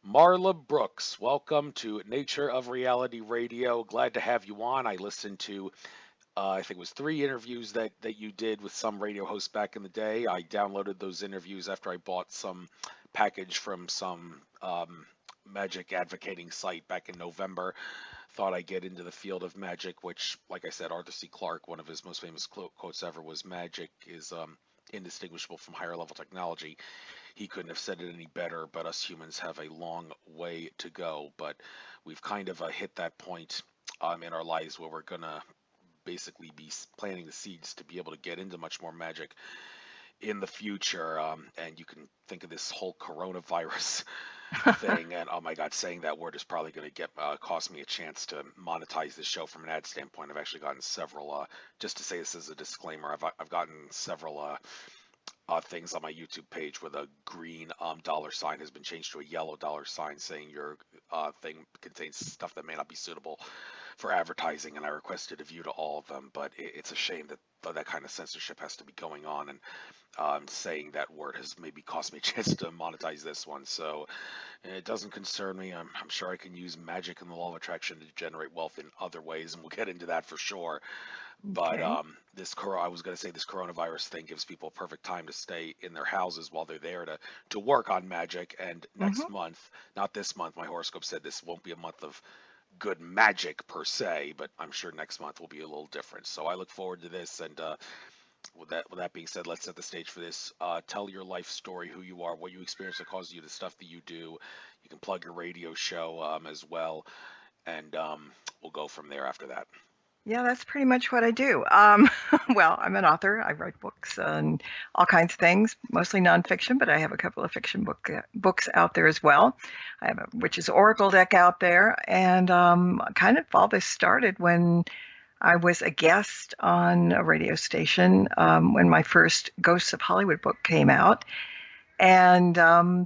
Marla Brooks, welcome to Nature of Reality Radio. Glad to have you on. I listened to, I think it was three interviews that you did with some radio hosts back in the day. I downloaded those interviews after I bought some package from some Magic advocating site back in November. Thought I'd get into the field of magic, which, like I said, Arthur C. Clarke, one of his most famous quotes ever was magic is indistinguishable from higher level technology. He couldn't have said it any better, but us humans have a long way to go. But we've kind of hit that point in our lives where we're going to basically be planting the seeds to be able to get into much more magic in the future. And you can think of this whole coronavirus thing. And oh my God, saying that word is probably going to get cost me a chance to monetize this show from an ad standpoint. I've actually gotten several. Just to say this as a disclaimer, I've gotten several things on my YouTube page where the green dollar sign has been changed to a yellow dollar sign saying your thing contains stuff that may not be suitable for advertising, and I requested a view to all of them, but it's a shame that that kind of censorship has to be going on, and saying that word has maybe cost me a chance to monetize this one, so it doesn't concern me. I'm sure I can use magic and the law of attraction to generate wealth in other ways, and we'll get into that for sure. But Okay. I was going to say this coronavirus thing gives people a perfect time to stay in their houses while they're there to work on magic. And next hmm month, not this month, my horoscope said this won't be a month of good magic per se, but I'm sure next month will be a little different. So I look forward to this. And with that being said, let's set the stage for this. Tell your life story, who you are, what you experienced that caused you the stuff that you do. You can plug your radio show as well, and we'll go from there after that. Yeah, that's pretty much what I do. Well, I'm an author. I write books and all kinds of things, mostly nonfiction, but I have a couple of fiction books out there as well. I have a Witch's Oracle deck out there, and kind of all this started when I was a guest on a radio station when my first Ghosts of Hollywood book came out. And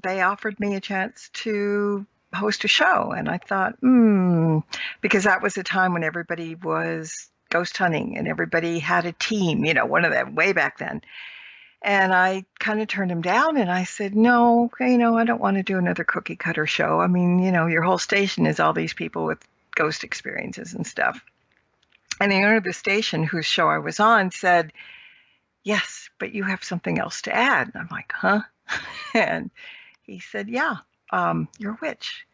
they offered me a chance to host a show. And I thought, because that was a time when everybody was ghost hunting and everybody had a team, one of them way back then. And I kind of turned him down and I said, no, I don't want to do another cookie cutter show. I mean, your whole station is all these people with ghost experiences and stuff. And the owner of the station whose show I was on said, yes, but you have something else to add. And I'm like, huh? And he said, yeah, you're a witch.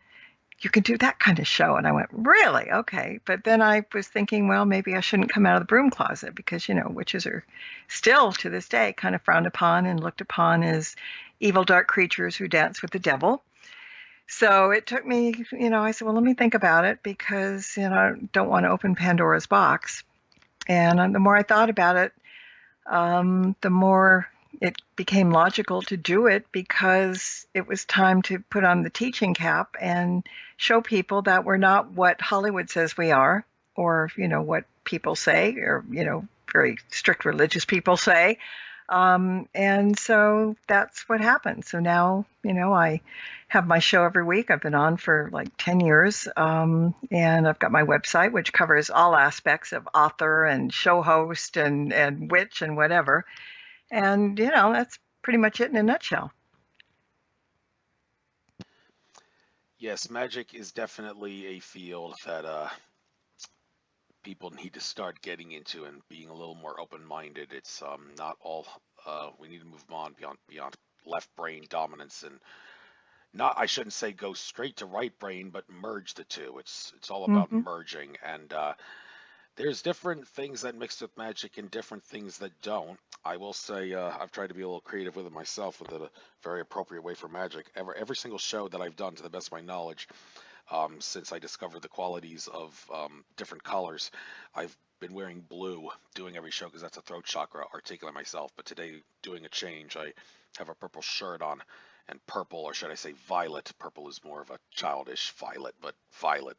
You can do that kind of show. And I went, really? Okay. But then I was thinking, well, maybe I shouldn't come out of the broom closet because, witches are still to this day kind of frowned upon and looked upon as evil, dark creatures who dance with the devil. So it took me, I said, well, let me think about it because, I don't want to open Pandora's box. And the more I thought about it, the more it became logical to do it because it was time to put on the teaching cap and show people that we're not what Hollywood says we are, or, what people say, or, very strict religious people say. And so that's what happened. So now, I have my show every week. I've been on for like 10 years. And I've got my website, which covers all aspects of author and show host and witch and whatever. And, that's pretty much it in a nutshell. Yes, magic is definitely a field that people need to start getting into and being a little more open-minded. It's not all we need to move on beyond left brain dominance and not I shouldn't say go straight to right brain, but merge the two. It's all about hmm merging, and there's different things that mix with magic and different things that don't. I will say I've tried to be a little creative with it myself with a very appropriate way for magic. Every single show that I've done, to the best of my knowledge, since I discovered the qualities of different colors. I've been wearing blue doing every show because that's a throat chakra articulate myself. But today, doing a change, I have a purple shirt on, and purple, or should I say violet? Purple is more of a childish violet, but violet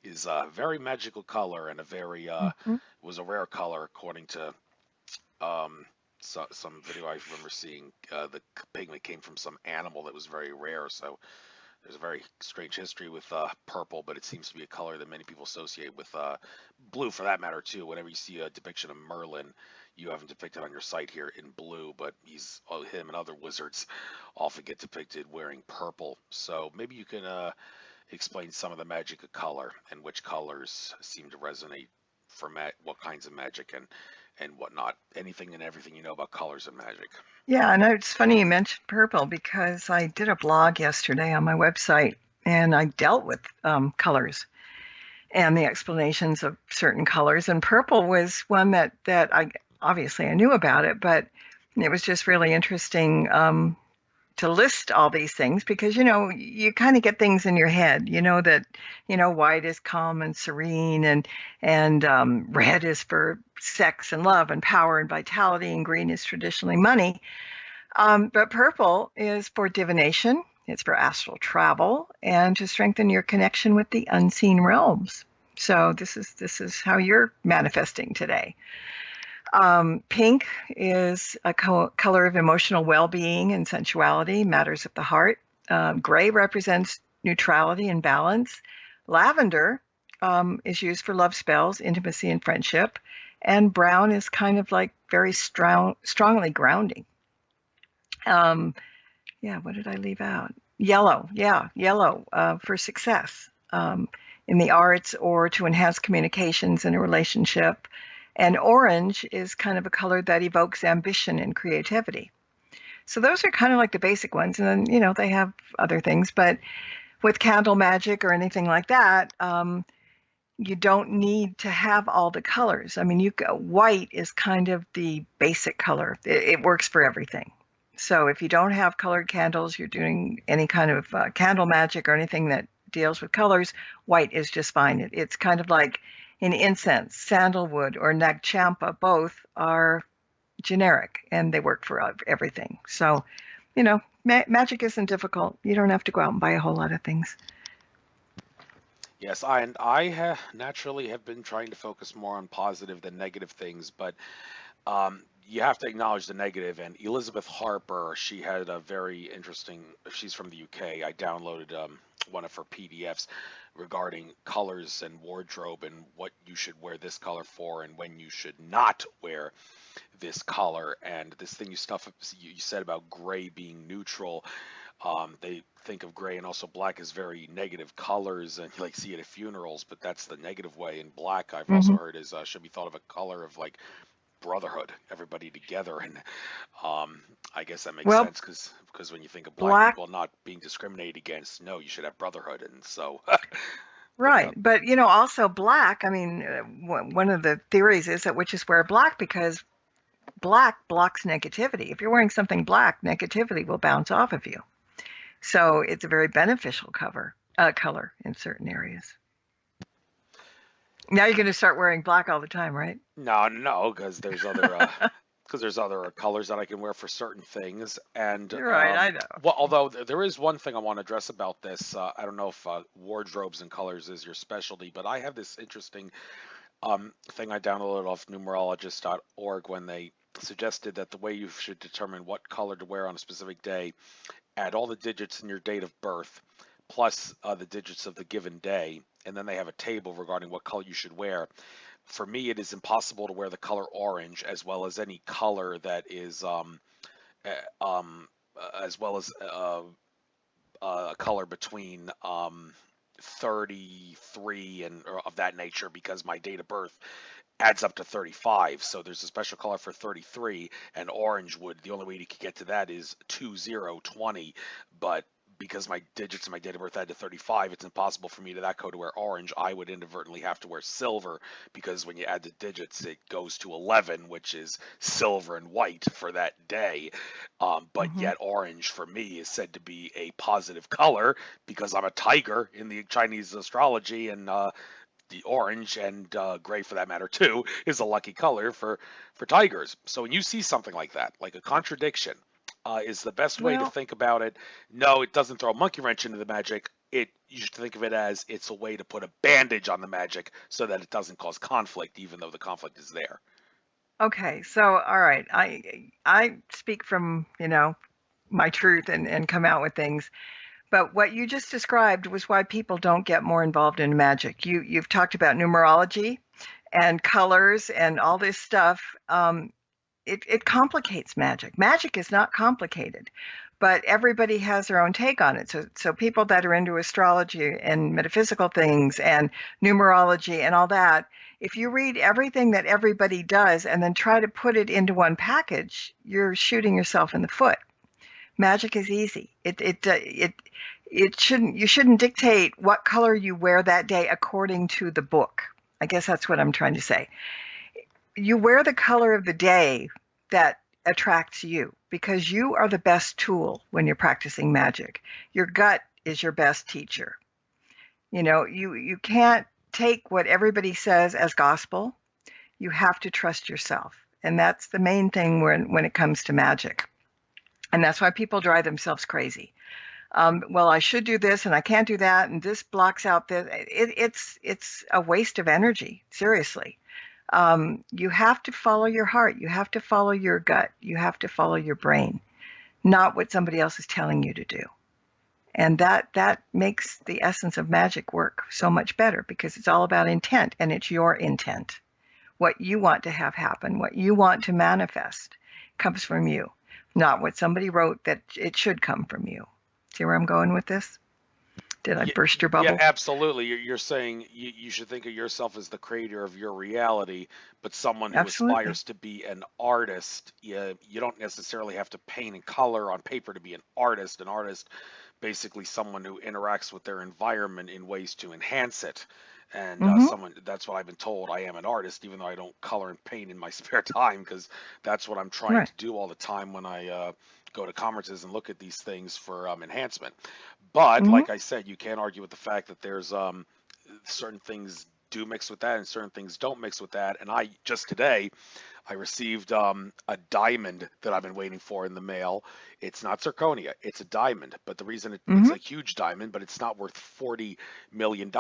is a very magical color and a very hmm was a rare color according to some video I remember seeing. The pigment came from some animal that was very rare, so there's a very strange history with purple, but it seems to be a color that many people associate with blue for that matter too. Whenever you see a depiction of Merlin, you have him depicted on your site here in blue, but him and other wizards often get depicted wearing purple. So maybe you can explain some of the magic of color and which colors seem to resonate for what kinds of magic and whatnot. Anything and everything you know about colors and magic. Yeah, and it's funny you mentioned purple because I did a blog yesterday on my website and I dealt with colors and the explanations of certain colors. And purple was one that I obviously I knew about it, but it was just really interesting to list all these things because you kind of get things in your head. You know that white is calm and serene, and red is for sex and love and power and vitality, and green is traditionally money. But purple is for divination. It's for astral travel and to strengthen your connection with the unseen realms. So this is how you're manifesting today. Pink is a color of emotional well-being and sensuality, matters of the heart. Gray represents neutrality and balance. Lavender is used for love spells, intimacy, and friendship. And brown is kind of like very strongly grounding. What did I leave out? Yellow, yellow for success in the arts or to enhance communications in a relationship. And orange is kind of a color that evokes ambition and creativity. So those are kind of like the basic ones. And then, they have other things. But with candle magic or anything like that, you don't need to have all the colors. I mean, white is kind of the basic color. It works for everything. So if you don't have colored candles, you're doing any kind of candle magic or anything that deals with colors, white is just fine. It's kind of like in incense, sandalwood or nagchampa, both are generic and they work for everything. So, magic isn't difficult. You don't have to go out and buy a whole lot of things. Yes, I naturally have been trying to focus more on positive than negative things, but you have to acknowledge the negative. And Elizabeth Harper, she had a very interesting, she's from the UK. I downloaded one of her PDFs regarding colors and wardrobe and what you should wear this color for and when you should not wear this color. And this thing you said about gray being neutral, they think of gray and also black as very negative colors, and you see it at funerals, but that's the negative way. And black, I've also heard, is should be thought of a color of like brotherhood, everybody together. And I guess that makes sense because when you think of black people not being discriminated against, no, you should have brotherhood. And so right. But also black, I mean, one of the theories is that witches wear black because black blocks negativity. If you're wearing something black, negativity will bounce off of you. So it's a very beneficial color in certain areas. Now you're going to start wearing black all the time, right? No, because there's other colors that I can wear for certain things. And right, I know. Well, although there is one thing I want to address about this. I don't know if wardrobes and colors is your specialty, but I have this interesting thing I downloaded off numerologist.org when they suggested that the way you should determine what color to wear on a specific day, add all the digits in your date of birth plus the digits of the given day, and then they have a table regarding what color you should wear. For me, it is impossible to wear the color orange, as well as any color that is as well as a color between 33 and or of that nature, because my date of birth adds up to 35. So there's a special color for 33, and orange the only way you could get to that is 2020. But because my digits in my date of birth add to 35, it's impossible for me to wear orange. I would inadvertently have to wear silver, because when you add the digits, it goes to 11, which is silver and white for that day. But yet orange for me is said to be a positive color because I'm a tiger in the Chinese astrology, and the orange and gray, for that matter, too, is a lucky color for tigers. So when you see something like that, like a contradiction, is the best way to think about it. No, it doesn't throw a monkey wrench into the magic. You should think of it as it's a way to put a bandage on the magic so that it doesn't cause conflict, even though the conflict is there. Okay, so all right, I speak from my truth and come out with things. But what you just described was why people don't get more involved in magic. You've talked about numerology and colors and all this stuff. it complicates magic. Magic is not complicated, but everybody has their own take on it. So people that are into astrology and metaphysical things and numerology and all that, if you read everything that everybody does and then try to put it into one package, you're shooting yourself in the foot. Magic is easy. It shouldn't you shouldn't dictate what color you wear that day according to the book. I guess that's what I'm trying to say. You wear the color of the day that attracts you because you are the best tool when you're practicing magic. Your gut is your best teacher. You can't take what everybody says as gospel. You have to trust yourself. And that's the main thing when it comes to magic. And that's why people drive themselves crazy. Well, I should do this and I can't do that, and this blocks out this. It's a waste of energy, seriously. You have to follow your heart. You have to follow your gut. You have to follow your brain, not what somebody else is telling you to do. And that makes the essence of magic work so much better because it's all about intent, and it's your intent. What you want to have happen, what you want to manifest comes from you, not what somebody wrote that it should come from you. See where I'm going with this? Did I burst your Yeah, bubble? absolutely. You're saying you should think of yourself as the creator of your reality, but someone who Absolutely. aspires to be an artist, you don't necessarily have to paint and color on paper to be an artist. An artist, basically someone who interacts with their environment in ways to enhance it. And Mm-hmm. someone that's what I've been told. I am an artist, even though I don't color and paint in my spare time, because that's what I'm trying Right. to do all the time when I go to conferences and look at these things for enhancement. But Mm-hmm. like I said, you can't argue with the fact that there's certain things do mix with that and certain things don't mix with that. And I just today I received a diamond that I've been waiting for in the mail. It's not zirconia, it's a diamond. But the reason it's Mm-hmm. a huge diamond, but it's not worth $40 million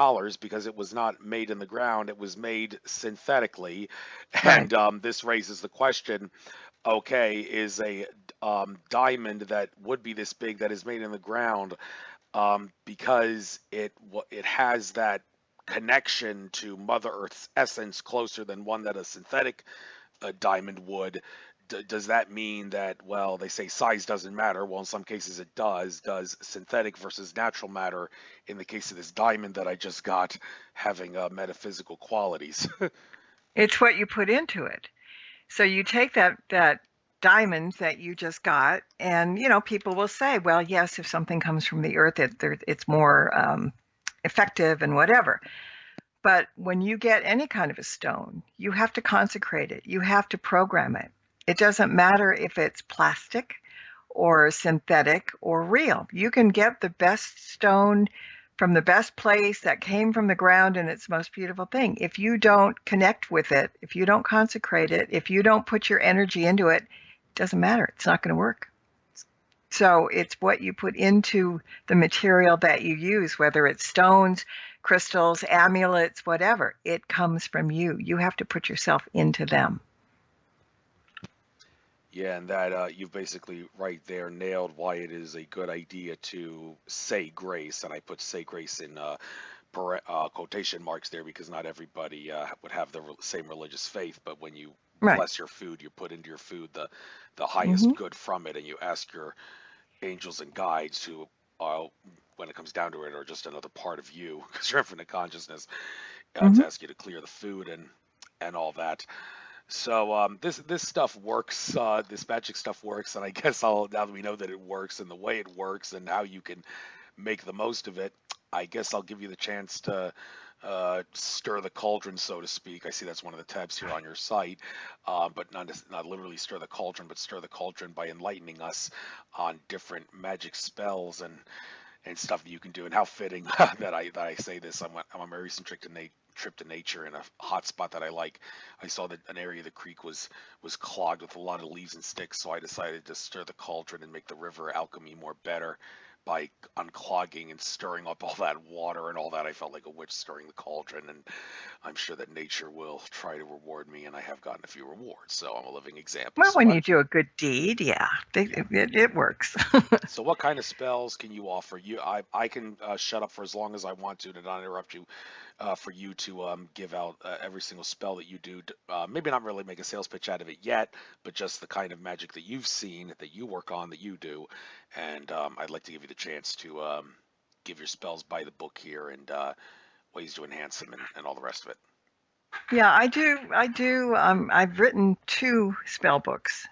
because it was not made in the ground. It was made synthetically. Right. And this raises the question, okay, is a diamond that would be this big that is made in the ground because it has that connection to Mother Earth's essence closer than one that a synthetic diamond would. Does that mean that, well, they say size doesn't matter? Well, in some cases it does. Does synthetic versus natural matter in the case of this diamond that I just got having metaphysical qualities? It's what you put into it. So you take that diamond that you just got, and people will say, well, yes, if something comes from the earth, it's more effective and whatever. But when you get any kind of a stone, you have to consecrate it. You have to program it. It doesn't matter if it's plastic or synthetic or real. You can get the best stone from the best place that came from the ground and it's the most beautiful thing. If you don't connect with it, if you don't consecrate it, if you don't put your energy into it, it doesn't matter. It's not going to work. So it's what you put into the material that you use, whether it's stones, crystals, amulets, whatever. It comes from you. You have to put yourself into them. Yeah, and that you've basically right there nailed why it is a good idea to say grace, and I put say grace in quotation marks there because not everybody would have the same religious faith, but when you Right. bless your food, you put into your food the highest Mm-hmm. good from it, and you ask your angels and guides who, when it comes down to it, are just another part of you because you're infinite consciousness, Mm-hmm. to ask you to clear the food and all that. So this stuff works. This magic stuff works, and I guess I'll now that we know that it works and the way it works and how you can make the most of it, I guess I'll give you the chance to stir the cauldron, so to speak. I see that's one of the tabs here on your site, but not literally stir the cauldron, but stir the cauldron by enlightening us on different magic spells and stuff that you can do. And how fitting that I say this. I'm on my recent trip to nature in a hot spot that I like. I saw that an area of the creek was clogged with a lot of leaves and sticks, so I decided to stir the cauldron and make the river alchemy more better by unclogging and stirring up all that water and all that. I felt like a witch stirring the cauldron, and I'm sure that nature will try to reward me, and I have gotten a few rewards, so I'm a living example. Well, So when you do a good deed, yeah, it works. so what kind of spells can you offer? I can shut up for as long as I want to not interrupt you, for you to give out every single spell that you do. Maybe not really make a sales pitch out of it yet, but just the kind of magic that you've seen, that you work on, that you do. And I'd like to give you the chance to give your spells by the book here, and ways to enhance them, and all the rest of it. Yeah, I do. I've written 2 spell books.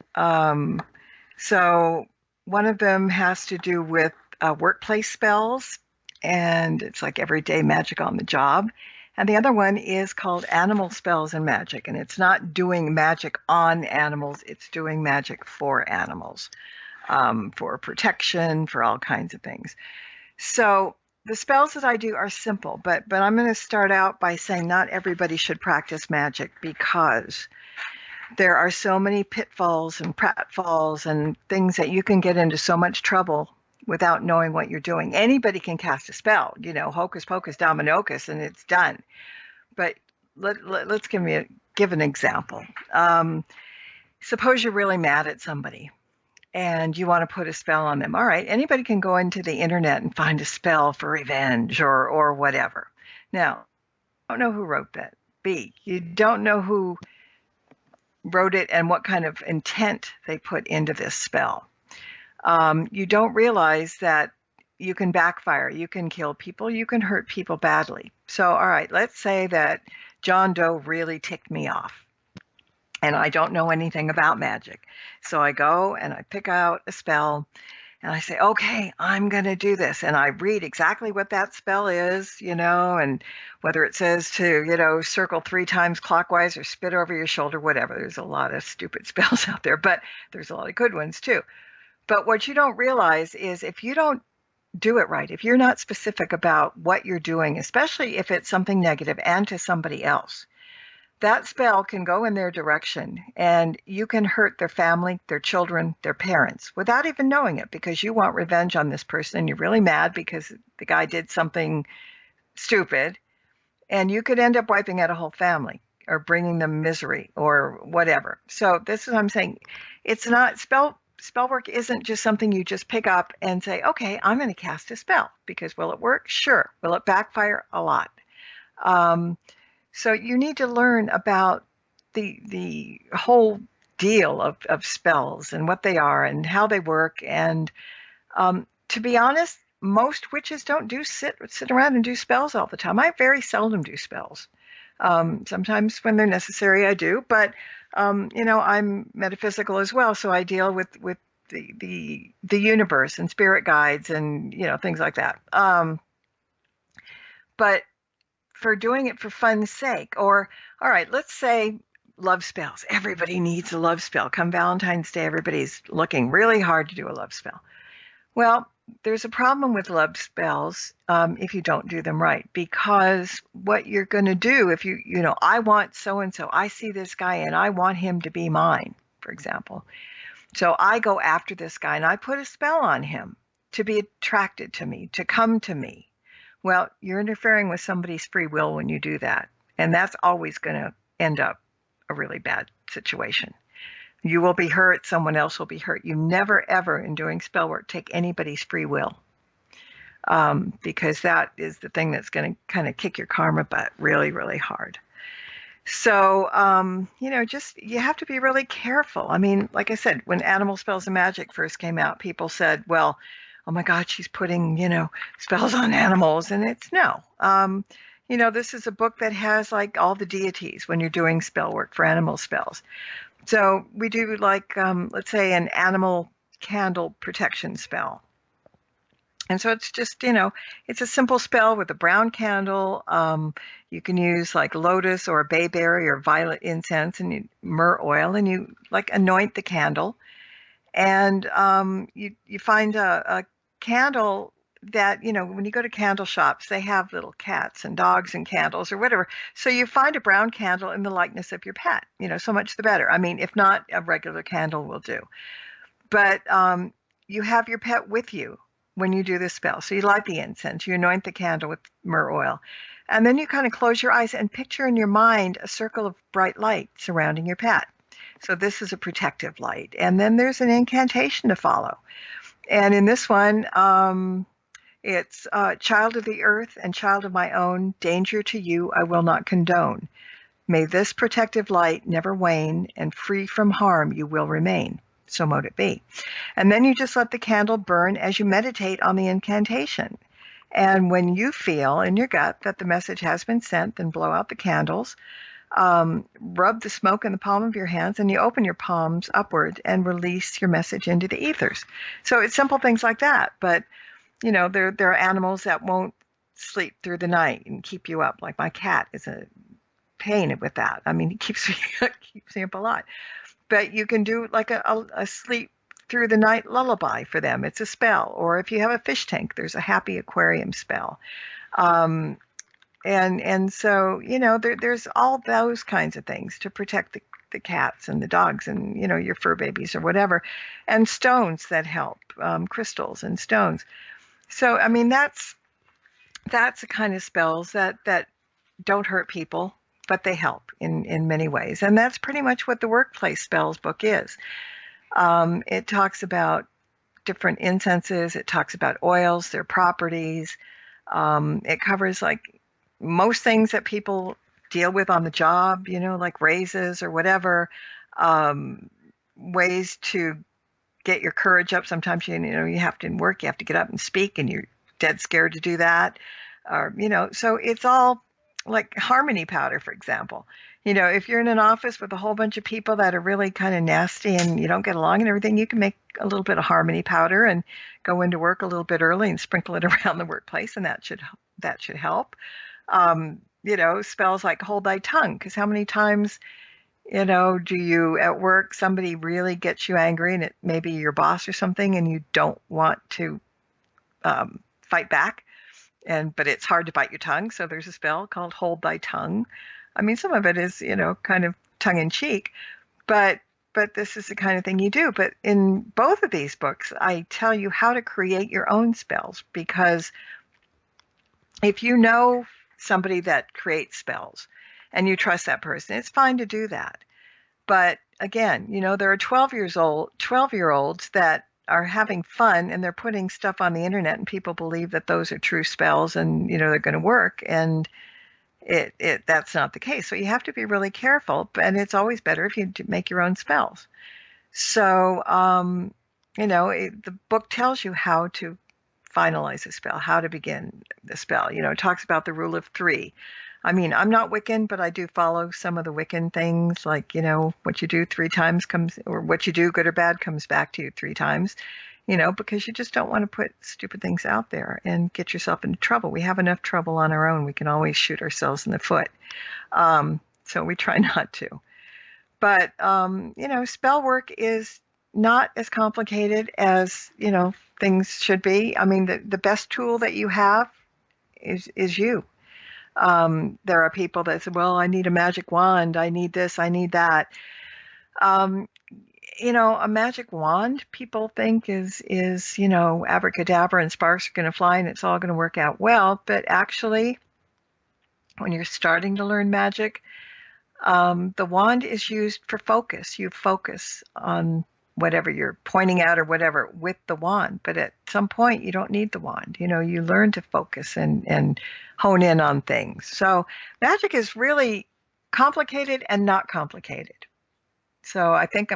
So one of them has to do with workplace spells, and it's like everyday magic on the job. And the other one is called Animal Spells and Magic, and it's not doing magic on animals, it's doing magic for animals, for protection, for all kinds of things. So the spells that I do are simple, but I'm going to start out by saying not everybody should practice magic, because there are so many pitfalls and pratfalls and things that you can get into so much trouble without knowing what you're doing. Anybody can cast a spell, hocus pocus dominocus, and it's done. But let's give an example. Suppose you're really mad at somebody and you want to put a spell on them. All right, anybody can go into the internet and find a spell for revenge or whatever. Now, you don't know who wrote that. B, you don't know who wrote it and what kind of intent they put into this spell. You don't realize that you can backfire, you can kill people, you can hurt people badly. So, all right, let's say that John Doe really ticked me off, and I don't know anything about magic. So I go and I pick out a spell, and I say, okay, I'm going to do this. And I read exactly what that spell is, and whether it says to, circle 3 times clockwise or spit over your shoulder, whatever. There's a lot of stupid spells out there, but there's a lot of good ones too. But what you don't realize is if you don't do it right, if you're not specific about what you're doing, especially if it's something negative and to somebody else, that spell can go in their direction, and you can hurt their family, their children, their parents without even knowing it, because you want revenge on this person and you're really mad because the guy did something stupid, and you could end up wiping out a whole family or bringing them misery or whatever. So this is what I'm saying. It's not spell work isn't just something you just pick up and say, okay, I'm going to cast a spell, because will it work? Sure. Will it backfire? A lot. So you need to learn about the whole deal of spells and what they are and how they work. And to be honest, most witches don't sit around and do spells all the time. I very seldom do spells. Sometimes when they're necessary, I do. But I'm metaphysical as well, so I deal with the universe and spirit guides and things like that. But for doing it for fun's sake, or all right, let's say love spells. Everybody needs a love spell. Come Valentine's Day, everybody's looking really hard to do a love spell. Well, there's a problem with love spells if you don't do them right, because what you're going to do if I want so-and-so, I see this guy and I want him to be mine, for example. So I go after this guy and I put a spell on him to be attracted to me, to come to me. Well, you're interfering with somebody's free will when you do that. And that's always going to end up a really bad situation. You will be hurt, someone else will be hurt. You never, ever, in doing spell work, take anybody's free will, because that is the thing that's going to kind of kick your karma butt really, really hard. So, you have to be really careful. I mean, like I said, when Animal Spells and Magic first came out, people said, well, oh my God, she's putting, spells on animals. And it's no. This is a book that has like all the deities when you're doing spell work for animal spells. So we do like, let's say, an animal candle protection spell. And so it's just, it's a simple spell with a brown candle. You can use like lotus or bayberry or violet incense and myrrh oil, and you like anoint the candle. And you find a candle that, when you go to candle shops, they have little cats and dogs and candles or whatever. So you find a brown candle in the likeness of your pet, so much the better. I mean, if not, a regular candle will do. But you have your pet with you when you do this spell. So you light the incense, you anoint the candle with myrrh oil, and then you kind of close your eyes and picture in your mind a circle of bright light surrounding your pet. So this is a protective light. And then there's an incantation to follow. And in this one, it's child of the earth and child of my own, danger to you I will not condone. May this protective light never wane, and free from harm you will remain. So mote it be. And then you just let the candle burn as you meditate on the incantation. And when you feel in your gut that the message has been sent, then blow out the candles, rub the smoke in the palm of your hands, and you open your palms upward and release your message into the ethers. So it's simple things like that. But, you know, there are animals that won't sleep through the night and keep you up. Like my cat is a pain with that. I mean, he keeps me up a lot. But you can do like a sleep through the night lullaby for them. It's a spell. Or if you have a fish tank, there's a happy aquarium spell. And so, you know, there's all those kinds of things to protect the cats and the dogs and, you know, your fur babies or whatever. And stones that help, crystals and stones. So, I mean, that's the kind of spells that don't hurt people, but they help in many ways. And that's pretty much what the Workplace Spells book is. It talks about different incenses. It talks about oils, their properties. It covers like most things that people deal with on the job, you know, like raises or whatever, ways to get your courage up. Sometimes, you know, you have to work, you have to get up and speak and you're dead scared to do that. You know, so it's all like harmony powder, for example. You know, if you're in an office with a whole bunch of people that are really kind of nasty and you don't get along and everything, you can make a little bit of harmony powder and go into work a little bit early and sprinkle it around the workplace, and that should help. You know, spells like hold thy tongue, because how many times, you know, do you at work somebody really gets you angry and it may be your boss or something and you don't want to fight back, but it's hard to bite your tongue, so there's a spell called hold thy tongue. I mean, some of it is, you know, kind of tongue in cheek, but this is the kind of thing you do. But in both of these books, I tell you how to create your own spells, because if you know somebody that creates spells and you trust that person, it's fine to do that. But again, you know, there are 12-year-olds that are having fun and they're putting stuff on the internet and people believe that those are true spells and, you know, they're going to work, and that's not the case. So you have to be really careful, and it's always better if you make your own spells. So, you know, the book tells you how to finalize a spell, how to begin the spell. You know, it talks about the rule of 3. I mean, I'm not Wiccan, but I do follow some of the Wiccan things, like, you know, what you do 3 times or what you do, good or bad, comes back to you 3 times, you know, because you just don't want to put stupid things out there and get yourself into trouble. We have enough trouble on our own. We can always shoot ourselves in the foot. So we try not to. But, you know, spell work is not as complicated as, you know, things should be. I mean, the best tool that you have is you. There are people that say, well, I need a magic wand, I need this, I need that. You know, a magic wand, people think is, you know, abracadabra and sparks are going to fly and it's all going to work out well. But actually, when you're starting to learn magic, the wand is used for focus. You focus on whatever you're pointing at or whatever with the wand. But at some point, you don't need the wand. You know, you learn to focus and hone in on things. So magic is really complicated and not complicated. So I think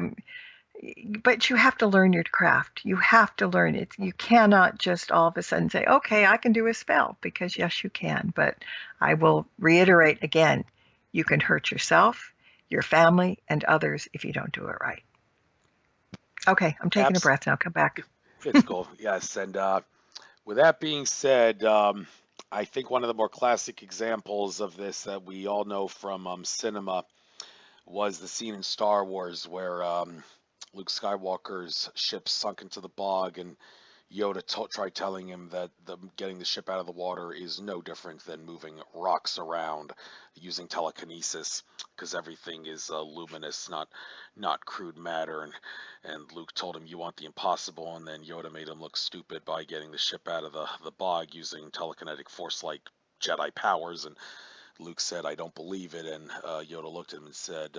but you have to learn your craft. You have to learn it. You cannot just all of a sudden say, okay, I can do a spell, because yes, you can. But I will reiterate again, you can hurt yourself, your family, and others if you don't do it right. Okay, I'm taking a breath now. Come back. It's cool. Yes. And with that being said, I think one of the more classic examples of this that we all know from cinema was the scene in Star Wars where Luke Skywalker's ship sunk into the bog, and Yoda tried telling him that getting the ship out of the water is no different than moving rocks around using telekinesis, because everything is luminous, not crude matter. And Luke told him, "You want the impossible," and then Yoda made him look stupid by getting the ship out of the bog using telekinetic force like Jedi powers. And Luke said, "I don't believe it," and Yoda looked at him and said,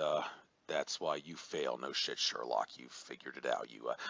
"That's why you fail. No shit, Sherlock. You figured it out.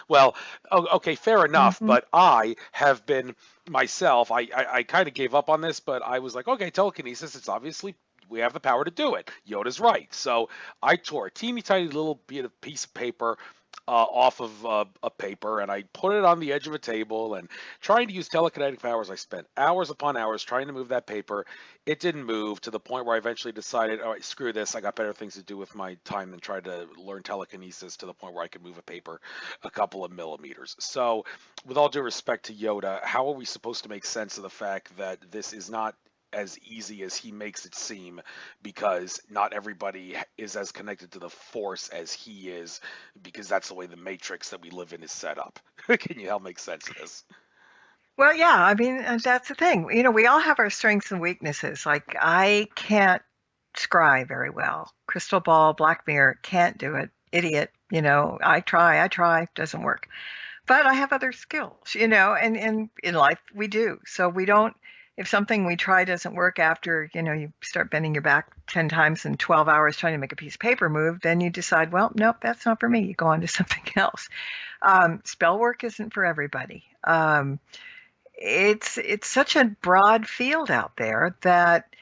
Well, okay, fair enough. Hmm. But I have been myself. I kind of gave up on this, but I was like, okay, telekinesis. It's obviously we have the power to do it. Yoda's right. So I tore a teeny tiny little bit of piece of paper off of a paper, and I put it on the edge of a table and trying to use telekinetic powers. I spent hours upon hours trying to move that paper. It didn't move to the point where I eventually decided, all right, screw this. I got better things to do with my time than try to learn telekinesis to the point where I could move a paper a couple of millimeters. So, with all due respect to Yoda, how are we supposed to make sense of the fact that this is not as easy as he makes it seem, because not everybody is as connected to the force as he is, because that's the way the matrix that we live in is set up. Can you help make sense of this? Well, yeah, I mean, and that's the thing. We all have our strengths and weaknesses. Like, I can't scry very well. Crystal ball, black mirror, can't do it. Idiot. I try, doesn't work. But I have other skills, and in life we do. So we don't, if something we try doesn't work after, you start bending your back 10 times in 12 hours trying to make a piece of paper move, then you decide, well, nope, that's not for me. You go on to something else. Spell work isn't for everybody. It's such a broad field out there that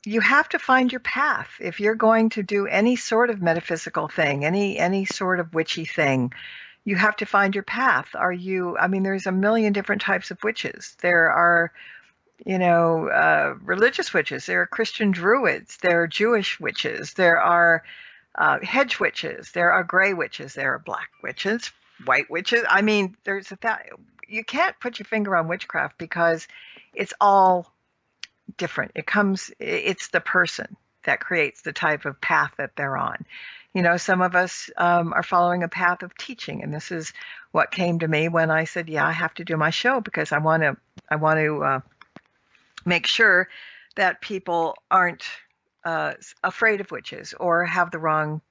you have to find your path. If you're going to do any sort of metaphysical thing, any sort of witchy thing, you have to find your path. I mean, there's a million different types of witches. There are, religious witches. There are Christian druids. There are Jewish witches. There are hedge witches. There are gray witches. There are black witches, white witches. I mean, you can't put your finger on witchcraft because it's all different. It's the person that creates the type of path that they're on. Some of us are following a path of teaching, and this is what came to me when I said, "Yeah, I have to do my show because I want to make sure that people aren't afraid of witches or have the wrong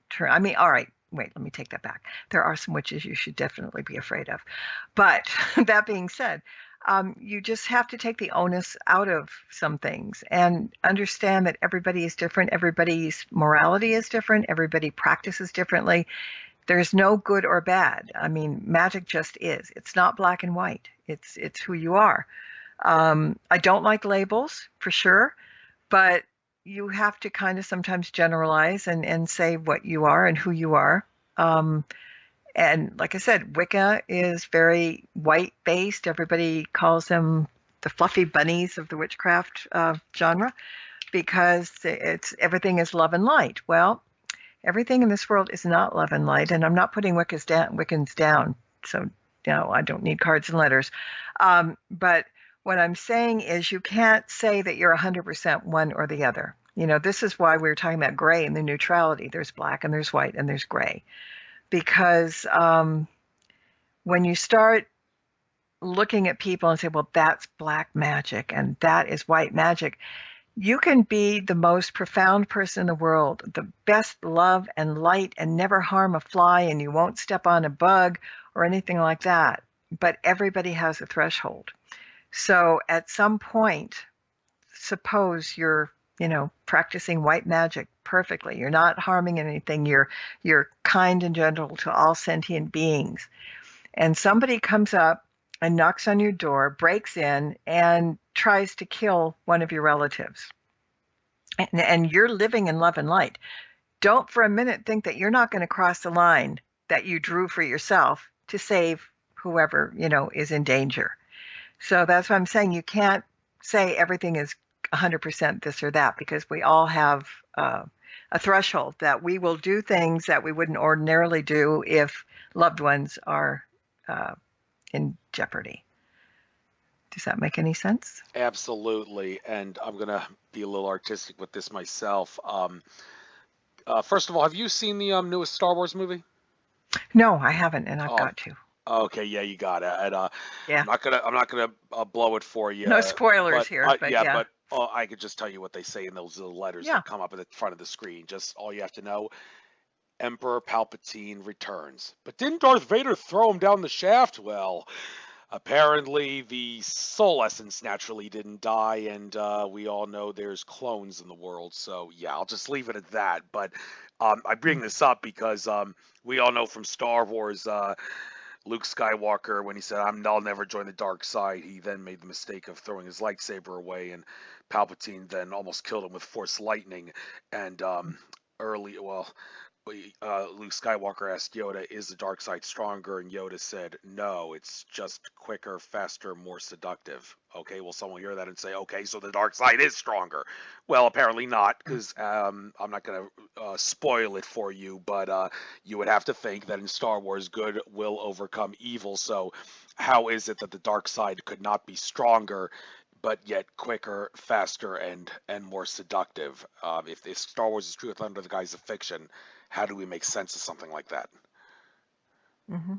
term." I mean, all right, wait, let me take that back. There are some witches you should definitely be afraid of, but that being said, you just have to take the onus out of some things and understand that everybody is different. Everybody's morality is different. Everybody practices differently. There's no good or bad. I mean, magic just is. It's not black and white. It's who you are. I don't like labels for sure, but you have to kind of sometimes generalize and say what you are and who you are. And like I said, Wicca is very white-based. Everybody calls them the fluffy bunnies of the witchcraft genre because everything is love and light. Well, everything in this world is not love and light, and I'm not putting Wiccans down. So, I don't need cards and letters. But what I'm saying is you can't say that you're 100% one or the other. This is why we were talking about gray and the neutrality. There's black and there's white and there's gray. Because when you start looking at people and say, well, that's black magic and that is white magic, you can be the most profound person in the world, the best love and light and never harm a fly, and you won't step on a bug or anything like that. But everybody has a threshold. So at some point, suppose you're practicing white magic perfectly. You're not harming anything. You're kind and gentle to all sentient beings. And somebody comes up and knocks on your door, breaks in, and tries to kill one of your relatives. And you're living in love and light. Don't for a minute think that you're not going to cross the line that you drew for yourself to save whoever, is in danger. So that's why I'm saying you can't say everything is 100% this or that, because we all have a threshold that we will do things that we wouldn't ordinarily do if loved ones are in jeopardy. Does that make any sense? Absolutely. And I'm going to be a little artistic with this myself. First of all, have you seen the newest Star Wars movie? No, I haven't, and I've Oh, got to. Okay, yeah, you got it. And Yeah. I'm not gonna blow it for you, No spoilers but here, but yeah, yeah. but I could just tell you what they say in those little letters Yeah. that come up at the front of the screen. Just all you have to know: Emperor Palpatine returns. But didn't Darth Vader throw him down the shaft? Well, apparently the soul essence naturally didn't die, and we all know there's clones in the world. So yeah, I'll just leave it at that. But I bring this up because we all know from Star Wars. Luke Skywalker, when he said, I'll never join the dark side, he then made the mistake of throwing his lightsaber away, and Palpatine then almost killed him with Force lightning. And Luke Skywalker asked Yoda, "Is the dark side stronger?" And Yoda said, "No, it's just quicker, faster, more seductive." Okay, well, someone will hear that and say, "Okay, so the dark side is stronger." Well, apparently not, because I'm not going to spoil it for you, but you would have to think that in Star Wars, good will overcome evil. So, how is it that the dark side could not be stronger? But yet quicker, faster, and more seductive. If Star Wars is truth under the guise of fiction, how do we make sense of something like that? Hmm.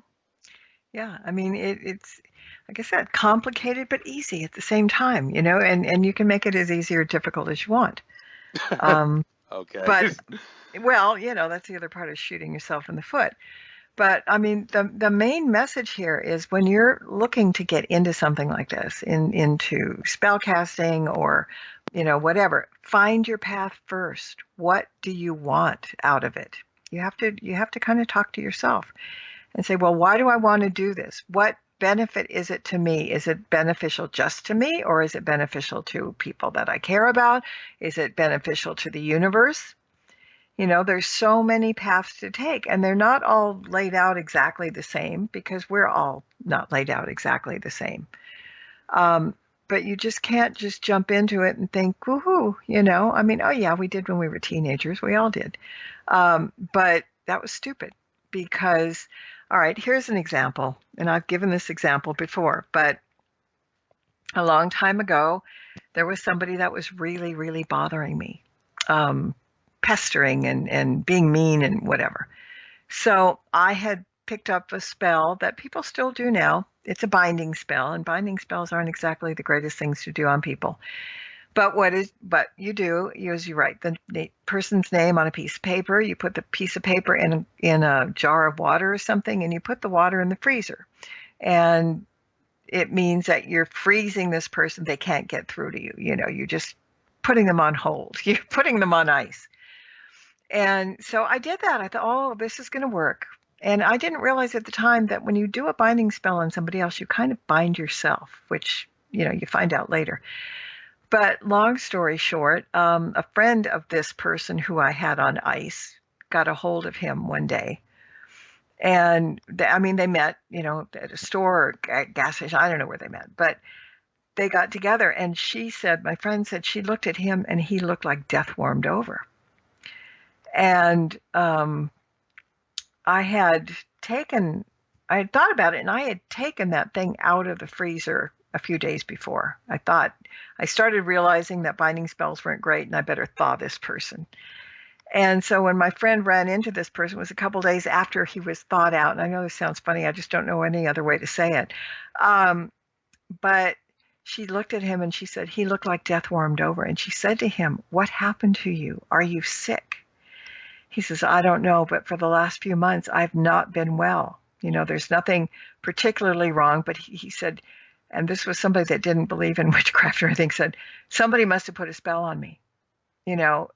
Yeah. I mean, it's, like I said, complicated but easy at the same time, and you can make it as easy or difficult as you want. Um, Okay. but, well, that's the other part of shooting yourself in the foot. But I mean, the main message here is when you're looking to get into something like this, into spell casting or, whatever, find your path first. What do you want out of it? You have to kind of talk to yourself and say, well, why do I want to do this? What benefit is it to me? Is it beneficial just to me, or is it beneficial to people that I care about? Is it beneficial to the universe? There's so many paths to take, and they're not all laid out exactly the same because we're all not laid out exactly the same. Um, but you just can't just jump into it and think, woohoo, I mean, oh yeah, we did when we were teenagers. We all did. But that was stupid because, all right, here's an example. And I've given this example before, but a long time ago, there was somebody that was really, really bothering me. Pestering and being mean and whatever. So I had picked up a spell that people still do now. It's a binding spell, and binding spells aren't exactly the greatest things to do on people. But what you do is you write the person's name on a piece of paper. You put the piece of paper in a jar of water or something, and you put the water in the freezer. And it means that you're freezing this person. They can't get through to you. You're just putting them on hold. You're putting them on ice. And so I did that. I thought, oh, this is going to work. And I didn't realize at the time that when you do a binding spell on somebody else, you kind of bind yourself, which, you find out later. But long story short, a friend of this person who I had on ice got a hold of him one day. And they met, at a store or a gas station. I don't know where they met, but they got together. And my friend said she looked at him and he looked like death warmed over. And I had thought about it, and I had taken that thing out of the freezer a few days before. I started realizing that binding spells weren't great, and I better thaw this person. And so when my friend ran into this person, it was a couple days after he was thawed out. And I know this sounds funny, I just don't know any other way to say it. But she looked at him and she said, he looked like death warmed over. And she said to him, "What happened to you? Are you sick?" He says, "I don't know, but for the last few months, I've not been well. There's nothing particularly wrong." But he said, and this was somebody that didn't believe in witchcraft or anything, said, "Somebody must have put a spell on me,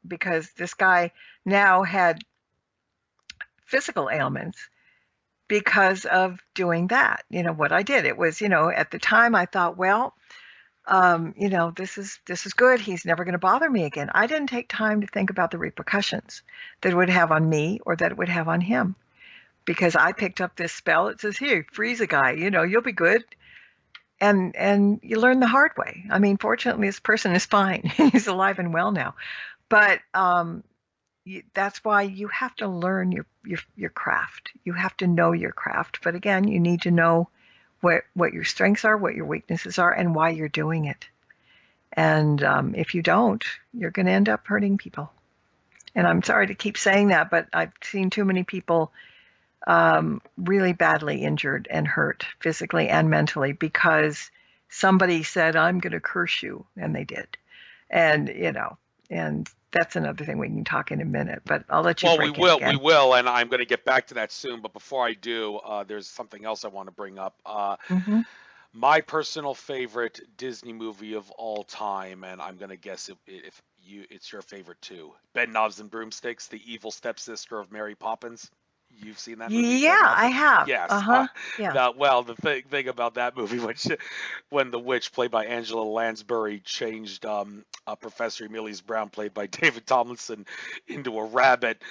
because this guy now had physical ailments because of doing that." What I did. It was, at the time I thought, well, this is good. He's never going to bother me again. I didn't take time to think about the repercussions that it would have on me or that it would have on him, because I picked up this spell. It says, "Here, freeze a guy. You'll be good." And you learn the hard way. I mean, fortunately, this person is fine. He's alive and well now. But that's why you have to learn your craft. You have to know your craft. But again, you need to know what your strengths are, what your weaknesses are, and why you're doing it. And if you don't, you're going to end up hurting people. And I'm sorry to keep saying that, but I've seen too many people really badly injured and hurt physically and mentally because somebody said, I'm going to curse you, and they did. And, and that's another thing we can talk in a minute, but I'll let you Well, break in we again. will, and I'm going to get back to that soon. But before I do, there's something else I want to bring up. Hmm. My personal favorite Disney movie of all time, and I'm going to guess if it's your favorite too. Bed Knobs and Broomsticks, the evil stepsister of Mary Poppins. You've seen that movie, Bed Yeah, Knobs? I have. Yes. Uh-huh. Yeah. The thing about that movie, which when the witch played by Angela Lansbury changed Professor Emilius Brown, played by David Tomlinson, into a rabbit,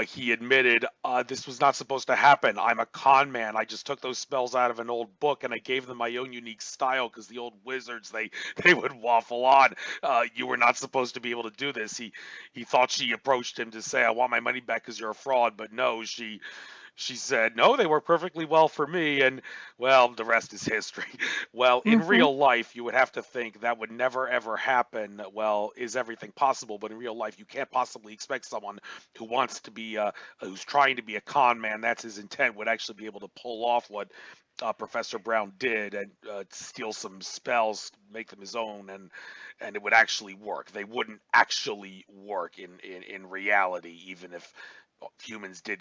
he admitted, this was not supposed to happen. I'm a con man. I just took those spells out of an old book and I gave them my own unique style because the old wizards, they would waffle on. You were not supposed to be able to do this. He thought she approached him to say, I want my money back because you're a fraud, but no, she said, no, they work perfectly well for me. And, well, the rest is history. Well, in Hmm. real life, you would have to think that would never, ever happen. Well, is everything possible? But in real life, you can't possibly expect someone who wants to be, who's trying to be a con man, that's his intent, would actually be able to pull off what Professor Brown did and steal some spells, make them his own, and it would actually work. They wouldn't actually work in reality, even if humans did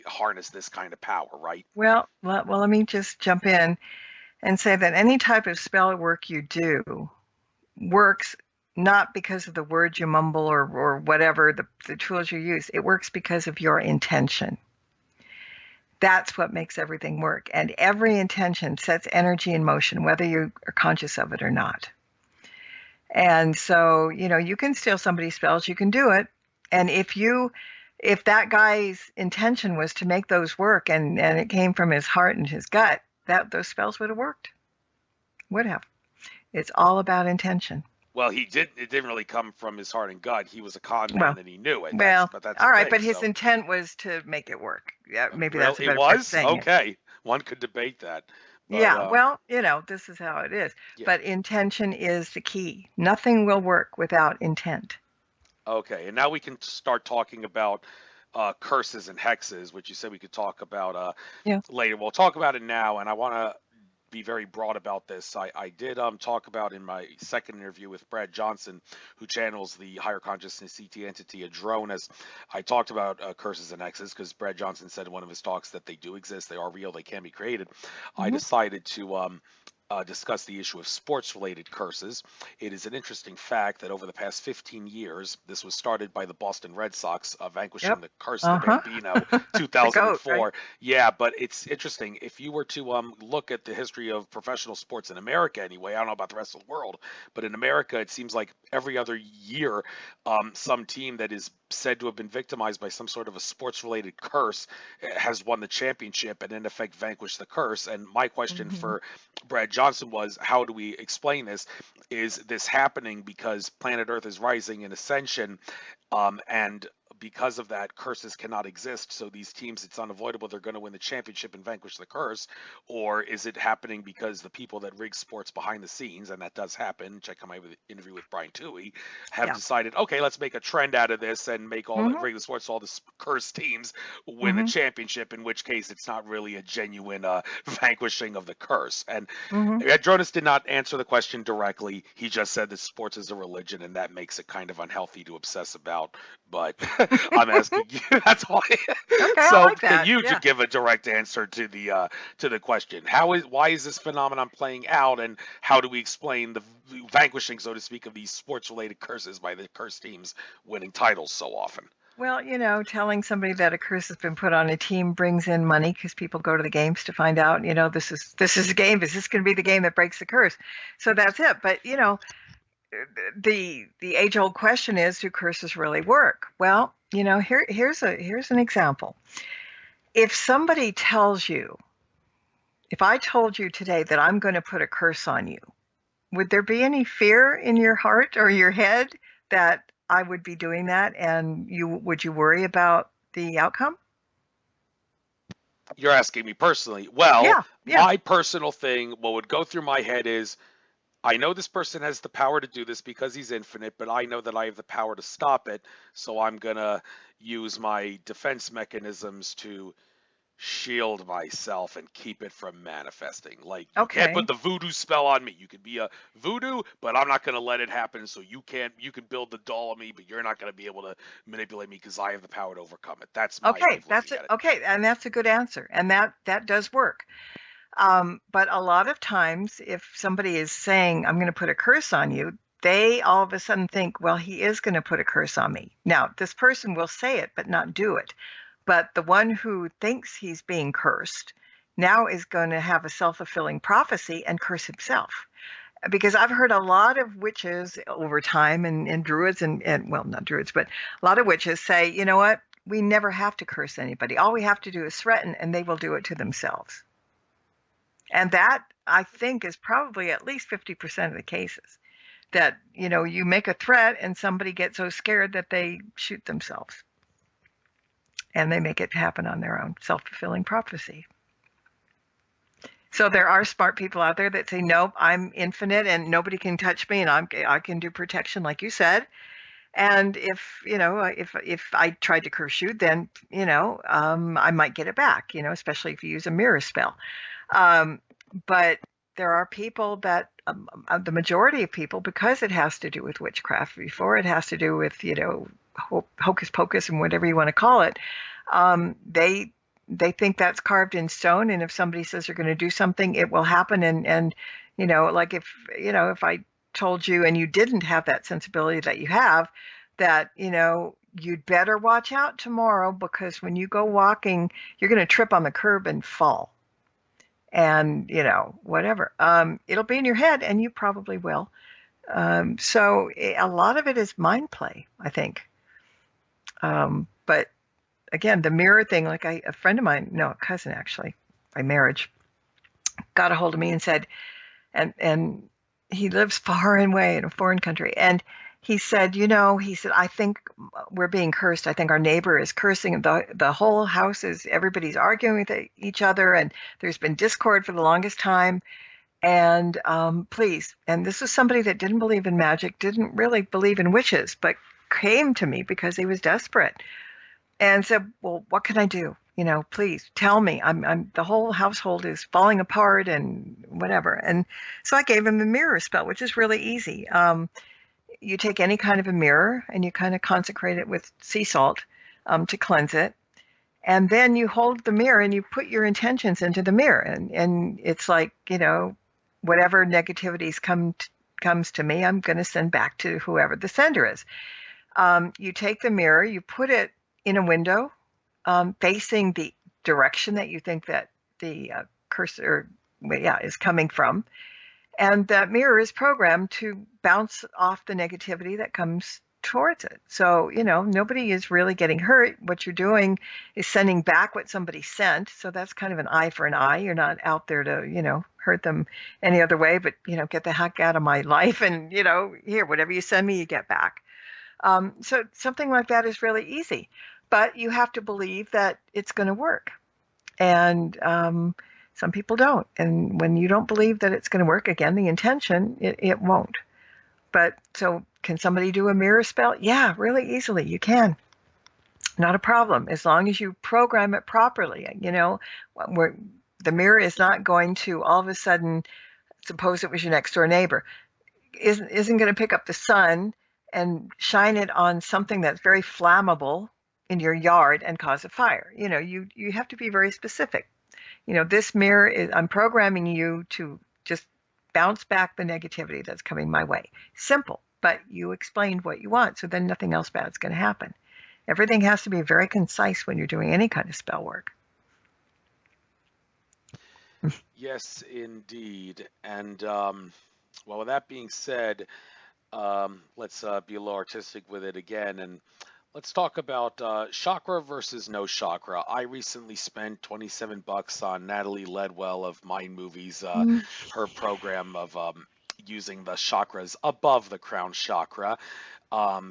harness this kind of power, right? Well, let me just jump in and say that any type of spell work you do works not because of the words you mumble or whatever the tools you use. It works because of your intention. That's what makes everything work. And every intention sets energy in motion, whether you are conscious of it or not. And so, you can steal somebody's spells, you can do it. And if that guy's intention was to make those work and it came from his heart and his gut, those spells would have worked. Would have. It's all about intention. Well, it didn't really come from his heart and gut. He was a con Well, man and he knew it. well, That's all the right, thing. but his So, intent was to make it work. Yeah, maybe real, that's a it better way of was saying it. okay. One could debate that, but Yeah, well, this is how it is. yeah. But intention is the key. Nothing will work without intent. Okay, and now we can start talking about curses and hexes, which you said we could talk about Yeah. later. We'll talk about it now, and I want to be very broad about this. I did talk about in my second interview with Brad Johnson, who channels the higher consciousness ET entity Adronas. I talked about curses and hexes because Brad Johnson said in one of his talks that they do exist, they are real, they can be created. I Hmm. decided to discuss the issue of sports-related curses. It is an interesting fact that over the past 15 years, this was started by the Boston Red Sox vanquishing Yep. the curse of the Uh-huh. Bambino, The goat, right? 2004. Yeah, but it's interesting. If you were to look at the history of professional sports in America, anyway, I don't know about the rest of the world, but in America, it seems like every other year, some team that is said to have been victimized by some sort of a sports-related curse has won the championship and in effect vanquished the curse. And my question Hmm. for Brad Johnson was, how do we explain this? Is this happening because planet Earth is rising in ascension, and because of that, curses cannot exist. So these teams, it's unavoidable. They're going to win the championship and vanquish the curse. Or is it happening because the people that rig sports behind the scenes, and that does happen, check out my interview with Brian Toohey, have Yeah. decided, okay, let's make a trend out of this and make all the Hmm. rig the sports, all the cursed teams win the Hmm. championship, in which case it's not really a genuine vanquishing of the curse. And Hmm. Jonas did not answer the question directly. He just said that sports is a religion, and that makes it kind of unhealthy to obsess about. But I'm asking you. That's why. Okay, I So, like can that. you Yeah. give a direct answer to the question? Why is this phenomenon playing out, and how do we explain the vanquishing, so to speak, of these sports-related curses by the cursed teams winning titles so often? Well, telling somebody that a curse has been put on a team brings in money because people go to the games to find out, this is a game. Is this going to be the game that breaks the curse? So that's it. But the age-old question is, do curses really work? Well, here's an example. If somebody tells you, if I told you today that I'm going to put a curse on you, would there be any fear in your heart or your head that I would be doing that, and would you worry about the outcome? You're asking me personally. Well, Yeah, yeah. my personal thing, what would go through my head is, I know this person has the power to do this because he's infinite, but I know that I have the power to stop it. So I'm going to use my defense mechanisms to shield myself and keep it from manifesting. Like, you can't Okay. put the voodoo spell on me. You could be a voodoo, but I'm not going to let it happen. So you can build the doll on me, but you're not going to be able to manipulate me because I have the power to overcome it. That's my way Okay, of that's looking it. at it. Okay, and that's a good answer, and that does work. But a lot of times, if somebody is saying, "I'm going to put a curse on you," they all of a sudden think, "Well, he is going to put a curse on me." Now, this person will say it, but not do it. But the one who thinks he's being cursed now is going to have a self-fulfilling prophecy and curse himself. Because I've heard a lot of witches over time and druids and well, not druids, but a lot of witches say, you know what? We never have to curse anybody. All we have to do is threaten and they will do it to themselves. And that I think is probably at least 50% of the cases that, you make a threat and somebody gets so scared that they shoot themselves and they make it happen on their own, self-fulfilling prophecy. So there are smart people out there that say, nope, I'm infinite and nobody can touch me and I can do protection like you said. And if I tried to curse you, then, I might get it back, especially if you use a mirror spell. Um, but there are people that, the majority of people, because it has to do with witchcraft before it has to do with, hocus pocus and whatever you want to call it, they think that's carved in stone. And if somebody says they're going to do something, it will happen. And, like if I told you and you didn't have that sensibility that you have, that, you'd better watch out tomorrow because when you go walking, you're going to trip on the curb and fall and whatever, it'll be in your head and you probably will. So a lot of it is mind play, I think. But again, the mirror thing, like a friend of mine, no, a cousin actually, by marriage, got a hold of me and said, and he lives far away in a foreign country, and he said, I think we're being cursed. I think our neighbor is cursing. The whole house is, everybody's arguing with each other, and there's been discord for the longest time. And please, and this was somebody that didn't believe in magic, didn't really believe in witches, but came to me because he was desperate and said, well, what can I do? Please tell me. I'm the whole household is falling apart and whatever. And so I gave him a mirror spell, which is really easy. You take any kind of a mirror and you kind of consecrate it with sea salt to cleanse it. And then you hold the mirror and you put your intentions into the mirror. And it's like, whatever negativities comes to me, I'm going to send back to whoever the sender is. You take the mirror, you put it in a window facing the direction that you think that the cursor is coming from. And that mirror is programmed to bounce off the negativity that comes towards it. So, nobody is really getting hurt. What you're doing is sending back what somebody sent. So that's kind of an eye for an eye. You're not out there to, hurt them any other way, but, get the heck out of my life and, here, whatever you send me, you get back. So something like that is really easy, but you have to believe that it's going to work. And some people don't. And when you don't believe that it's going to work, again, the intention, it won't. But so can somebody do a mirror spell? Yeah, really easily. You can. Not a problem. As long as you program it properly, where the mirror is not going to all of a sudden, suppose it was your next door neighbor, isn't going to pick up the sun and shine it on something that's very flammable in your yard and cause a fire. You have to be very specific. This mirror is, I'm programming you to just bounce back the negativity that's coming my way. Simple, but you explained what you want, so then nothing else bad is going to happen. Everything has to be very concise when you're doing any kind of spell work. Yes, indeed. And well, with that being said, let's be a little artistic with it again, and let's talk about chakra versus no chakra. I recently spent $27 on Natalie Ledwell of Mind Movies, her program of using the chakras above the crown chakra,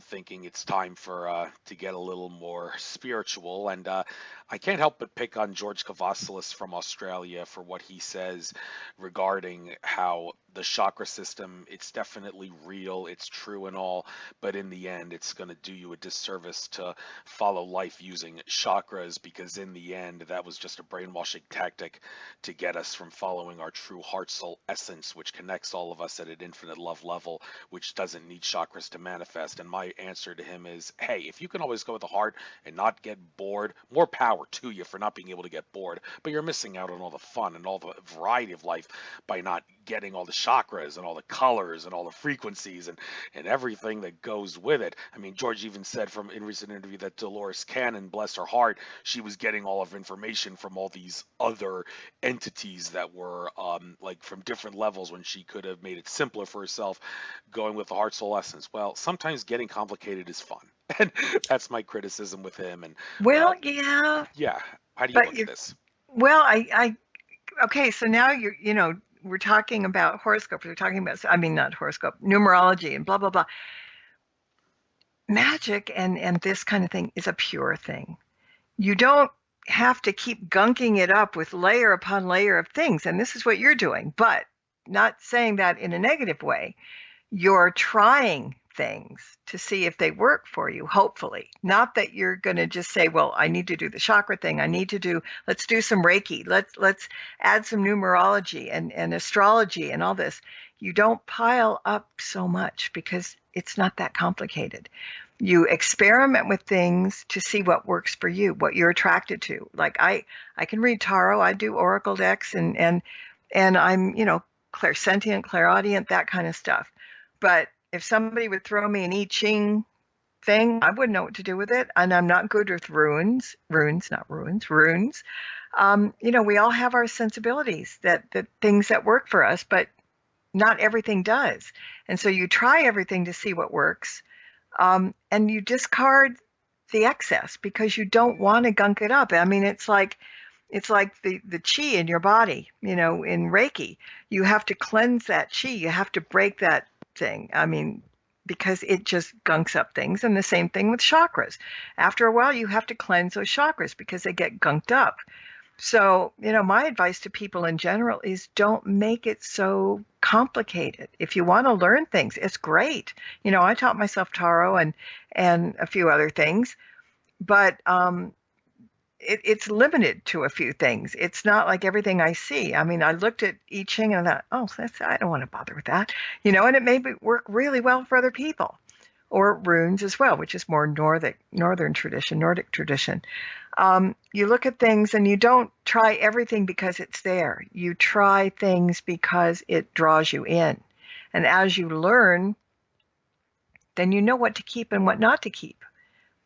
thinking it's time for to get a little more spiritual. And I can't help but pick on George Kavassilis from Australia for what he says regarding how the chakra system, it's definitely real, it's true and all, but in the end, it's going to do you a disservice to follow life using chakras, because in the end, that was just a brainwashing tactic to get us from following our true heart soul essence, which connects all of us at an infinite love level, which doesn't need chakras to manifest. And my answer to him is, hey, if you can always go with the heart and not get bored, more power to you for not being able to get bored, but you're missing out on all the fun and all the variety of life by not getting all the chakras and all the colors and all the frequencies and everything that goes with it. I mean, George even said from in recent interview that Dolores Cannon, bless her heart, she was getting all of information from all these other entities that were like from different levels, when she could have made it simpler for herself going with the heart soul essence. Well, sometimes getting complicated is fun. And that's my criticism with him. And Well, yeah, yeah, how do you but look at this? well, okay, so now we're talking about horoscopes. We're talking about, I mean, not horoscope, numerology and blah, blah, blah. Magic and this kind of thing is a pure thing. You don't have to keep gunking it up with layer upon layer of things. And this is what you're doing, but not saying that in a negative way. You're trying things to see if they work for you, hopefully. Not that you're going to just say, well, I need to do the chakra thing. Let's do some Reiki. Let's add some numerology and astrology and all this. You don't pile up so much because it's not that complicated. You experiment with things to see what works for you, what you're attracted to. Like I can read tarot, I do oracle decks, and I'm, clairsentient, clairaudient, that kind of stuff. But if somebody would throw me an I Ching thing, I wouldn't know what to do with it. And I'm not good with runes, not ruins, runes. We all have our sensibilities, that things that work for us, but not everything does. And so you try everything to see what works, and you discard the excess because you don't want to gunk it up. I mean, it's like the chi in your body, in Reiki. You have to cleanse that chi. You have to break that thing. I mean, because it just gunks up things. And the same thing with chakras. After a while, you have to cleanse those chakras because they get gunked up. So, my advice to people in general is don't make it so complicated. If you want to learn things, it's great. I taught myself tarot and a few other things, but it's limited to a few things. It's not like everything I see. I mean, I looked at I Ching and I thought, oh, I don't want to bother with that, and it may work really well for other people. Or runes as well, which is more Nordic tradition. You look at things and you don't try everything because it's there. You try things because it draws you in. And as you learn, then you know what to keep and what not to keep.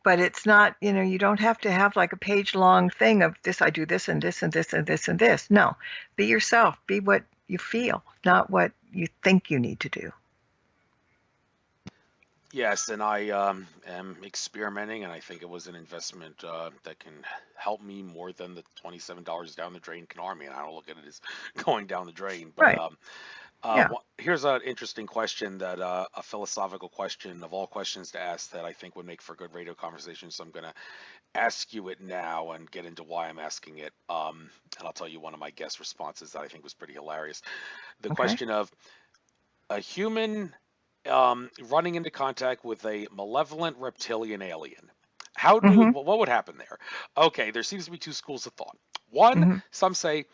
But it's not, you don't have to have like a page-long thing of this, I do this and this and this and this and this. No, be yourself. Be what you feel, not what you think you need to do. Yes, and I am experimenting, and I think it was an investment that can help me more than the $27 down the drain can harm me. And I don't look at it as going down the drain. But Right. Yeah. here's an interesting question, that a philosophical question of all questions to ask that I think would make for good radio conversation. So I'm going to ask you it now and get into why I'm asking it. And I'll tell you one of my guest responses that I think was pretty hilarious. The Okay. question of a human running into contact with a malevolent reptilian alien. Mm-hmm. What would happen there? Okay, there seems to be two schools of thought. One, Mm-hmm. some say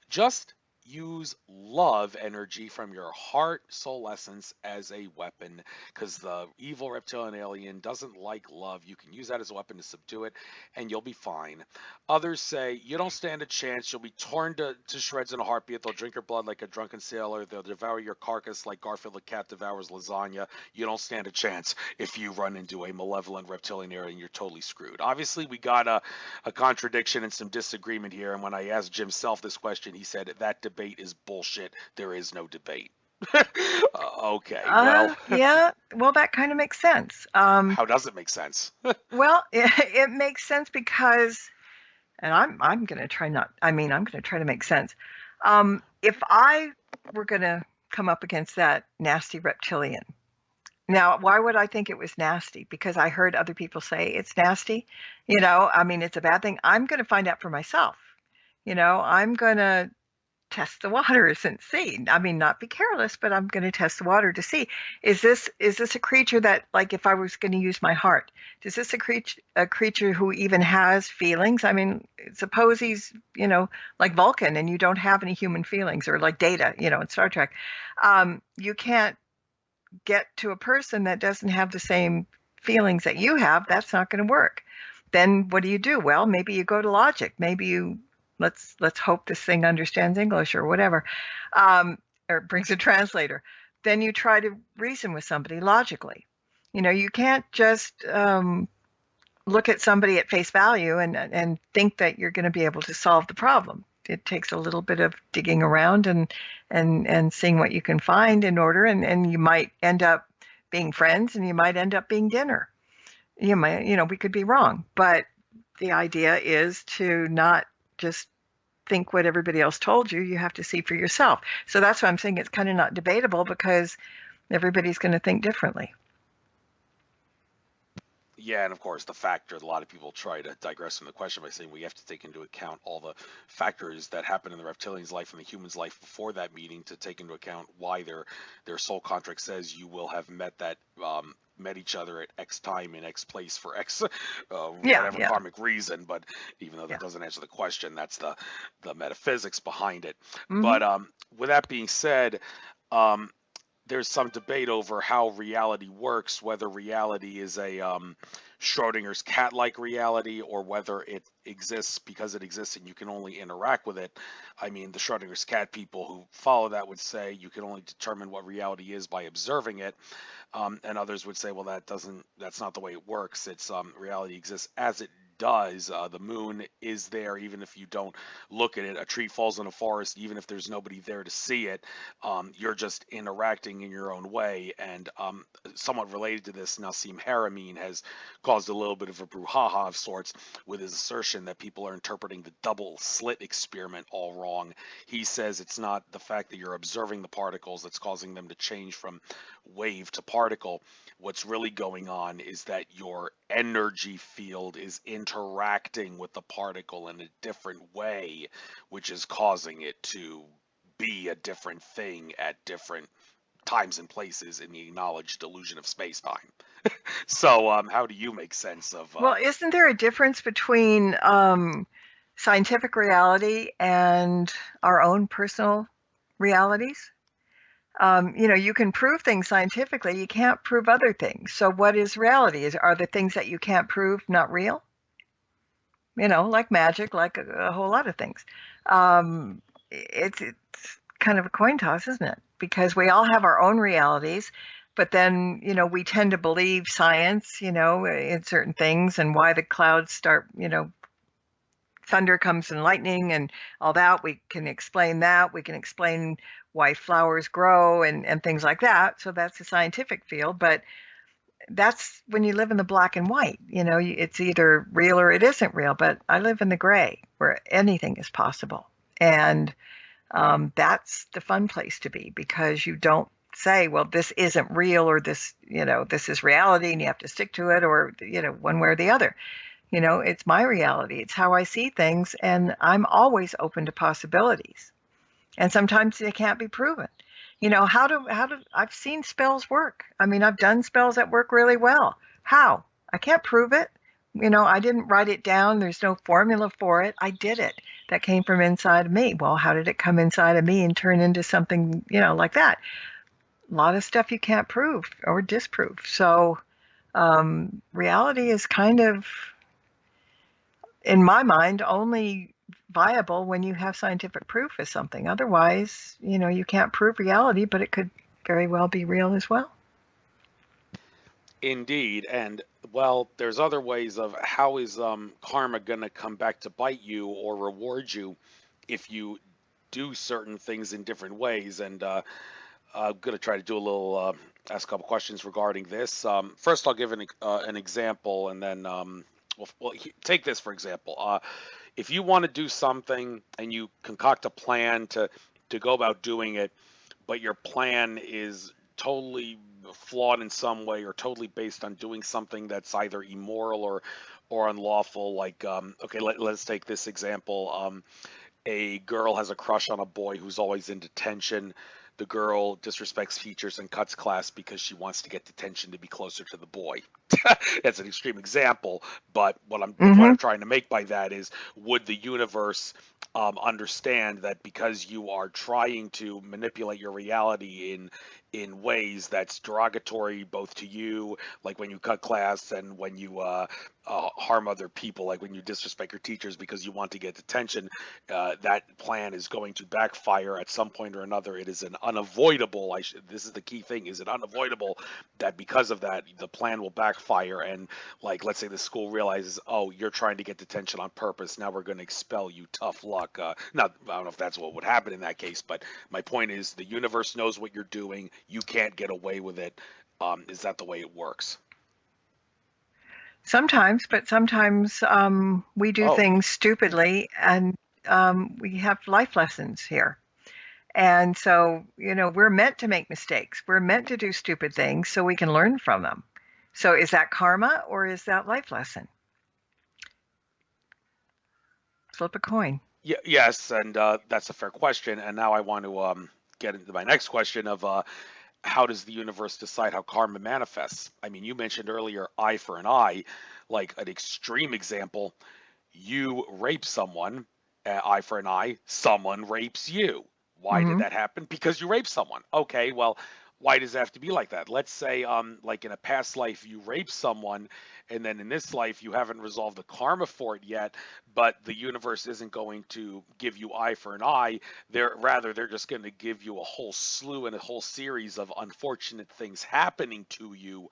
just use love energy from your heart soul essence as a weapon, because the evil reptilian alien doesn't like love. You can use that as a weapon to subdue it and you'll be fine. Others say you don't stand a chance. You'll be torn to shreds in a heartbeat. They'll drink your blood like a drunken sailor. They'll devour your carcass like Garfield the cat devours lasagna. You don't stand a chance if you run into a malevolent reptilian alien. You're totally screwed. Obviously, we got a contradiction and some disagreement here. And when I asked Jim Self this question, he said that debate is bullshit. There is no debate. Okay, well, Yeah. Well, that kind of makes sense. how does it make sense? Well, it makes sense because, and I'm going to try not. I mean, I'm going to try to make sense. If I were going to come up against that nasty reptilian, now, why would I think it was nasty? Because I heard other people say it's nasty. I mean, it's a bad thing. I'm going to find out for myself. I'm going to test the waters and see. I mean, not be careless, but I'm going to test the water to see, is this a creature that, like, if I was going to use my heart, is this a creature who even has feelings? I mean, suppose he's, like Vulcan, and you don't have any human feelings, or like Data, in Star Trek. You can't get to a person that doesn't have the same feelings that you have. That's not going to work. Then what do you do? Well, maybe you go to logic. Maybe you let's hope this thing understands English or whatever, or brings a translator. Then you try to reason with somebody logically. You can't just look at somebody at face value and think that you're going to be able to solve the problem. It takes a little bit of digging around and seeing what you can find in order, and you might end up being friends, and you might end up being dinner. We could be wrong, but the idea is to not just think what everybody else told you. You have to see for yourself. So that's why I'm saying it's kind of not debatable, because everybody's going to think differently. Yeah, and of course, the factor, a lot of people try to digress from the question by saying we have to take into account all the factors that happen in the reptilian's life and the human's life before that meeting, to take into account why their soul contract says you will have met each other at X time in X place for X whatever Yeah. karmic reason. But even though Yeah. that doesn't answer the question, that's the metaphysics behind it. Hmm. But with that being said, um, there's some debate over how reality works, whether reality is a Schrodinger's cat-like reality, or whether it exists because it exists and you can only interact with it. I mean, the Schrodinger's cat people who follow that would say you can only determine what reality is by observing it, and others would say, well, that's not the way it works. It's reality exists as it does. The moon is there even if you don't look at it. A tree falls in a forest even if there's nobody there to see it. You're just interacting in your own way. And somewhat related to this, Nassim Haramein has caused a little bit of a brouhaha of sorts with his assertion that people are interpreting the double slit experiment all wrong. He says it's not the fact that you're observing the particles that's causing them to change from wave to particle. What's really going on is that your energy field is interacting with the particle in a different way, which is causing it to be a different thing at different times and places in the acknowledged illusion of space-time. So, how do you make sense of? Well, isn't there a difference between scientific reality and our own personal realities? You can prove things scientifically, you can't prove other things. So what is reality? Are the things that you can't prove not real? Like magic, like a whole lot of things. It's kind of a coin toss, isn't it? Because we all have our own realities, but then, we tend to believe science, in certain things, and why the clouds start, thunder comes and lightning and all that. We can explain that. We can explain why flowers grow and things like that. So that's the scientific field. But that's when you live in the black and white. It's either real or it isn't real. But I live in the gray, where anything is possible. And that's the fun place to be, because you don't say, well, this isn't real, or this is reality and you have to stick to it, or, one way or the other. It's my reality. It's how I see things, and I'm always open to possibilities. And sometimes they can't be proven. How do I've seen spells work. I mean, I've done spells that work really well. How? I can't prove it. I didn't write it down. There's no formula for it. I did it. That came from inside of me. Well, how did it come inside of me and turn into something, like that? A lot of stuff you can't prove or disprove. So reality is kind of, in my mind, only viable when you have scientific proof of something. Otherwise, you can't prove reality, but it could very well be real as well. Indeed, and well, there's other ways of how is karma gonna come back to bite you or reward you if you do certain things in different ways. And I'm gonna try to do a little ask a couple questions regarding this. First, I'll give an example, and then take this for example. If you want to do something and you concoct a plan to go about doing it, but your plan is totally flawed in some way, or totally based on doing something that's either immoral or unlawful. Like, okay, let's take this example. a girl has a crush on a boy who's always in detention. The girl disrespects teachers and cuts class because she wants to get detention to be closer to the boy. That's an extreme example, but the point Mm-hmm. I'm trying to make by that is, would the universe understand that because you are trying to manipulate your reality in ways that's derogatory both to you, like when you cut class, and when you harm other people, like when you disrespect your teachers because you want to get detention, that plan is going to backfire at some point or another. It is an unavoidable. This is the key thing. Is it unavoidable that because of that the plan will backfire, and like let's say the school realizes, oh, you're trying to get detention on purpose. Now we're going to expel you. Tough luck. Now I don't know if that's what would happen in that case, but my point is the universe knows what you're doing. You can't get away with it. Is that the way it works? Sometimes, but sometimes we do Oh, things stupidly, and we have life lessons here. And so, we're meant to make mistakes. We're meant to do stupid things so we can learn from them. So, is that karma or is that life lesson? Flip a coin. yeah, yes, and that's a fair question. And now I want to get into my next question of how does the universe decide how karma manifests? I mean, you mentioned earlier eye for an eye, like an extreme example. You rape someone, eye for an eye, someone rapes you. Why did Hmm. that happen? Because you raped someone. Okay, well, why does it have to be like that? Let's say, like in a past life, you raped someone, and then in this life, you haven't resolved the karma for it yet, but the universe isn't going to give you eye for an eye. They're just going to give you a whole slew and a whole series of unfortunate things happening to you.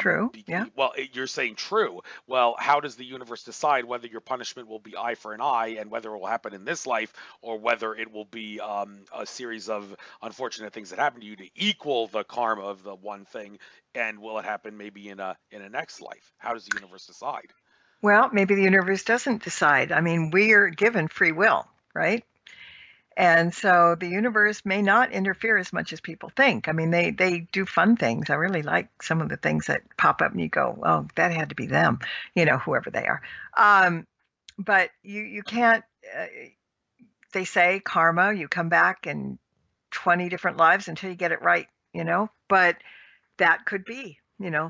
True. Yeah. Well, you're saying true. Well, how does the universe decide whether your punishment will be eye for an eye, and whether it will happen in this life, or whether it will be a series of unfortunate things that happen to you to equal the karma of the one thing, and will it happen maybe in a next life? How does the universe decide? Well, maybe the universe doesn't decide. I mean, we are given free will, right? And so the universe may not interfere as much as people think. I mean, they do fun things. I really like some of the things that pop up and you go, oh, that had to be them, whoever they are. Um, but you can't, they say karma, you come back in 20 different lives until you get it right, but that could be,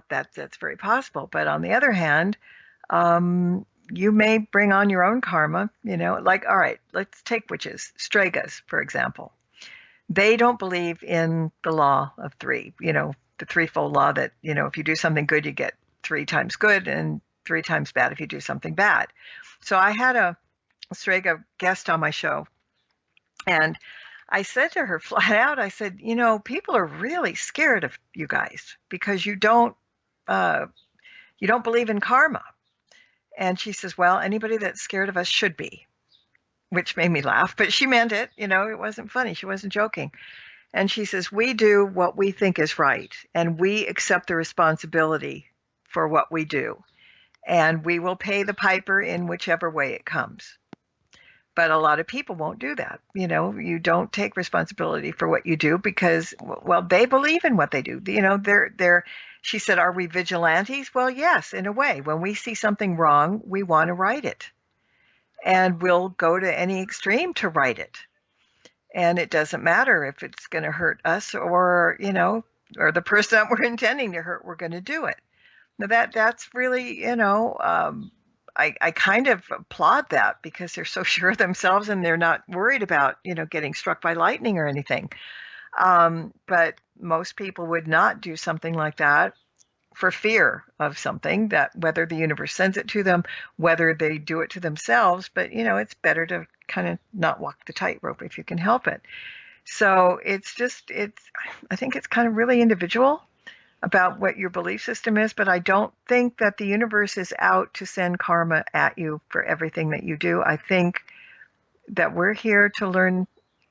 that's very possible. But on the other hand, you may bring on your own karma, like, all right, let's take witches, Stregas, for example. They don't believe in the law of three, the threefold law that, if you do something good, you get three times good and three times bad if you do something bad. So I had a Strega guest on my show, and I said to her flat out, I said, people are really scared of you guys because uh, you don't believe in karma. And she says, well, anybody that's scared of us should be, which made me laugh, but she meant it. It wasn't funny. She wasn't joking. And she says, we do what we think is right, and we accept the responsibility for what we do, and we will pay the piper in whichever way it comes. But a lot of people won't do that. You don't take responsibility for what you do because, well, they believe in what they do. She said, are we vigilantes? Well, yes, in a way. When we see something wrong, we want to right it. And we'll go to any extreme to right it. And it doesn't matter if it's going to hurt us or the person that we're intending to hurt, we're going to do it. Now that's really, I kind of applaud that because they're so sure of themselves and they're not worried about, getting struck by lightning or anything. But most people would not do something like that for fear of something, that whether the universe sends it to them, whether they do it to themselves. But, it's better to kind of not walk the tightrope if you can help it. So I think it's kind of really individual about what your belief system is, but I don't think that the universe is out to send karma at you for everything that you do. I think that we're here to learn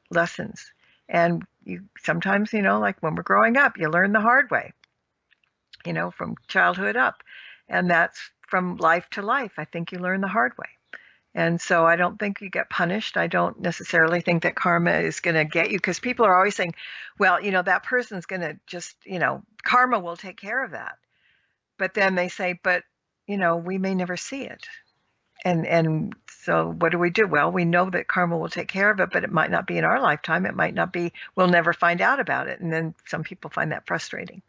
lessons. And you sometimes, like when we're growing up, you learn the hard way, from childhood up. And that's from life to life. I think you learn the hard way. And so I don't think you get punished. I don't necessarily think that karma is going to get you, because people are always saying, well, that person's going to just, karma will take care of that. But then they say, but, we may never see it. And so what do? Well, we know that karma will take care of it, but it might not be in our lifetime. It might not be, we'll never find out about it. And then some people find that frustrating.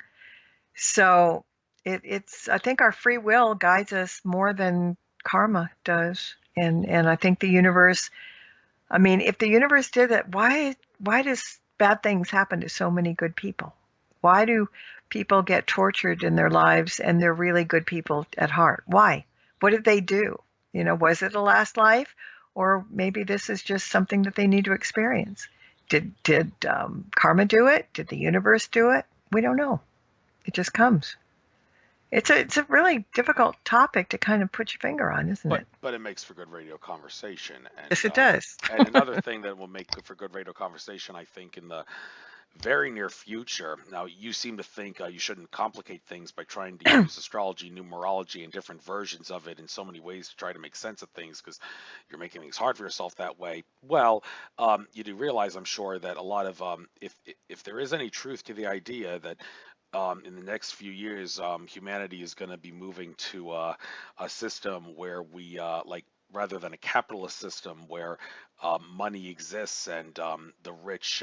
So it's, I think our free will guides us more than karma does. And I think the universe, I mean, if the universe did that, why does bad things happen to so many good people? Why do people get tortured in their lives and they're really good people at heart? Why? What did they do? You know, was it a last life, or maybe this is just something that they need to experience? Did karma do it? Did the universe do it? We don't know. It just comes. It's a really difficult topic to kind of put your finger on, isn't it? But it makes for good radio conversation, Yes, it does. and another thing that will make for good radio conversation, I think, in the very near future. Now, you seem to think you shouldn't complicate things by trying to use astrology, numerology, and different versions of it in so many ways to try to make sense of things because you're making things hard for yourself that way. Well, you do realize, I'm sure, that a lot of if there is any truth to the idea that in the next few years, humanity is going to be moving to a system where we like rather than a capitalist system where money exists and the rich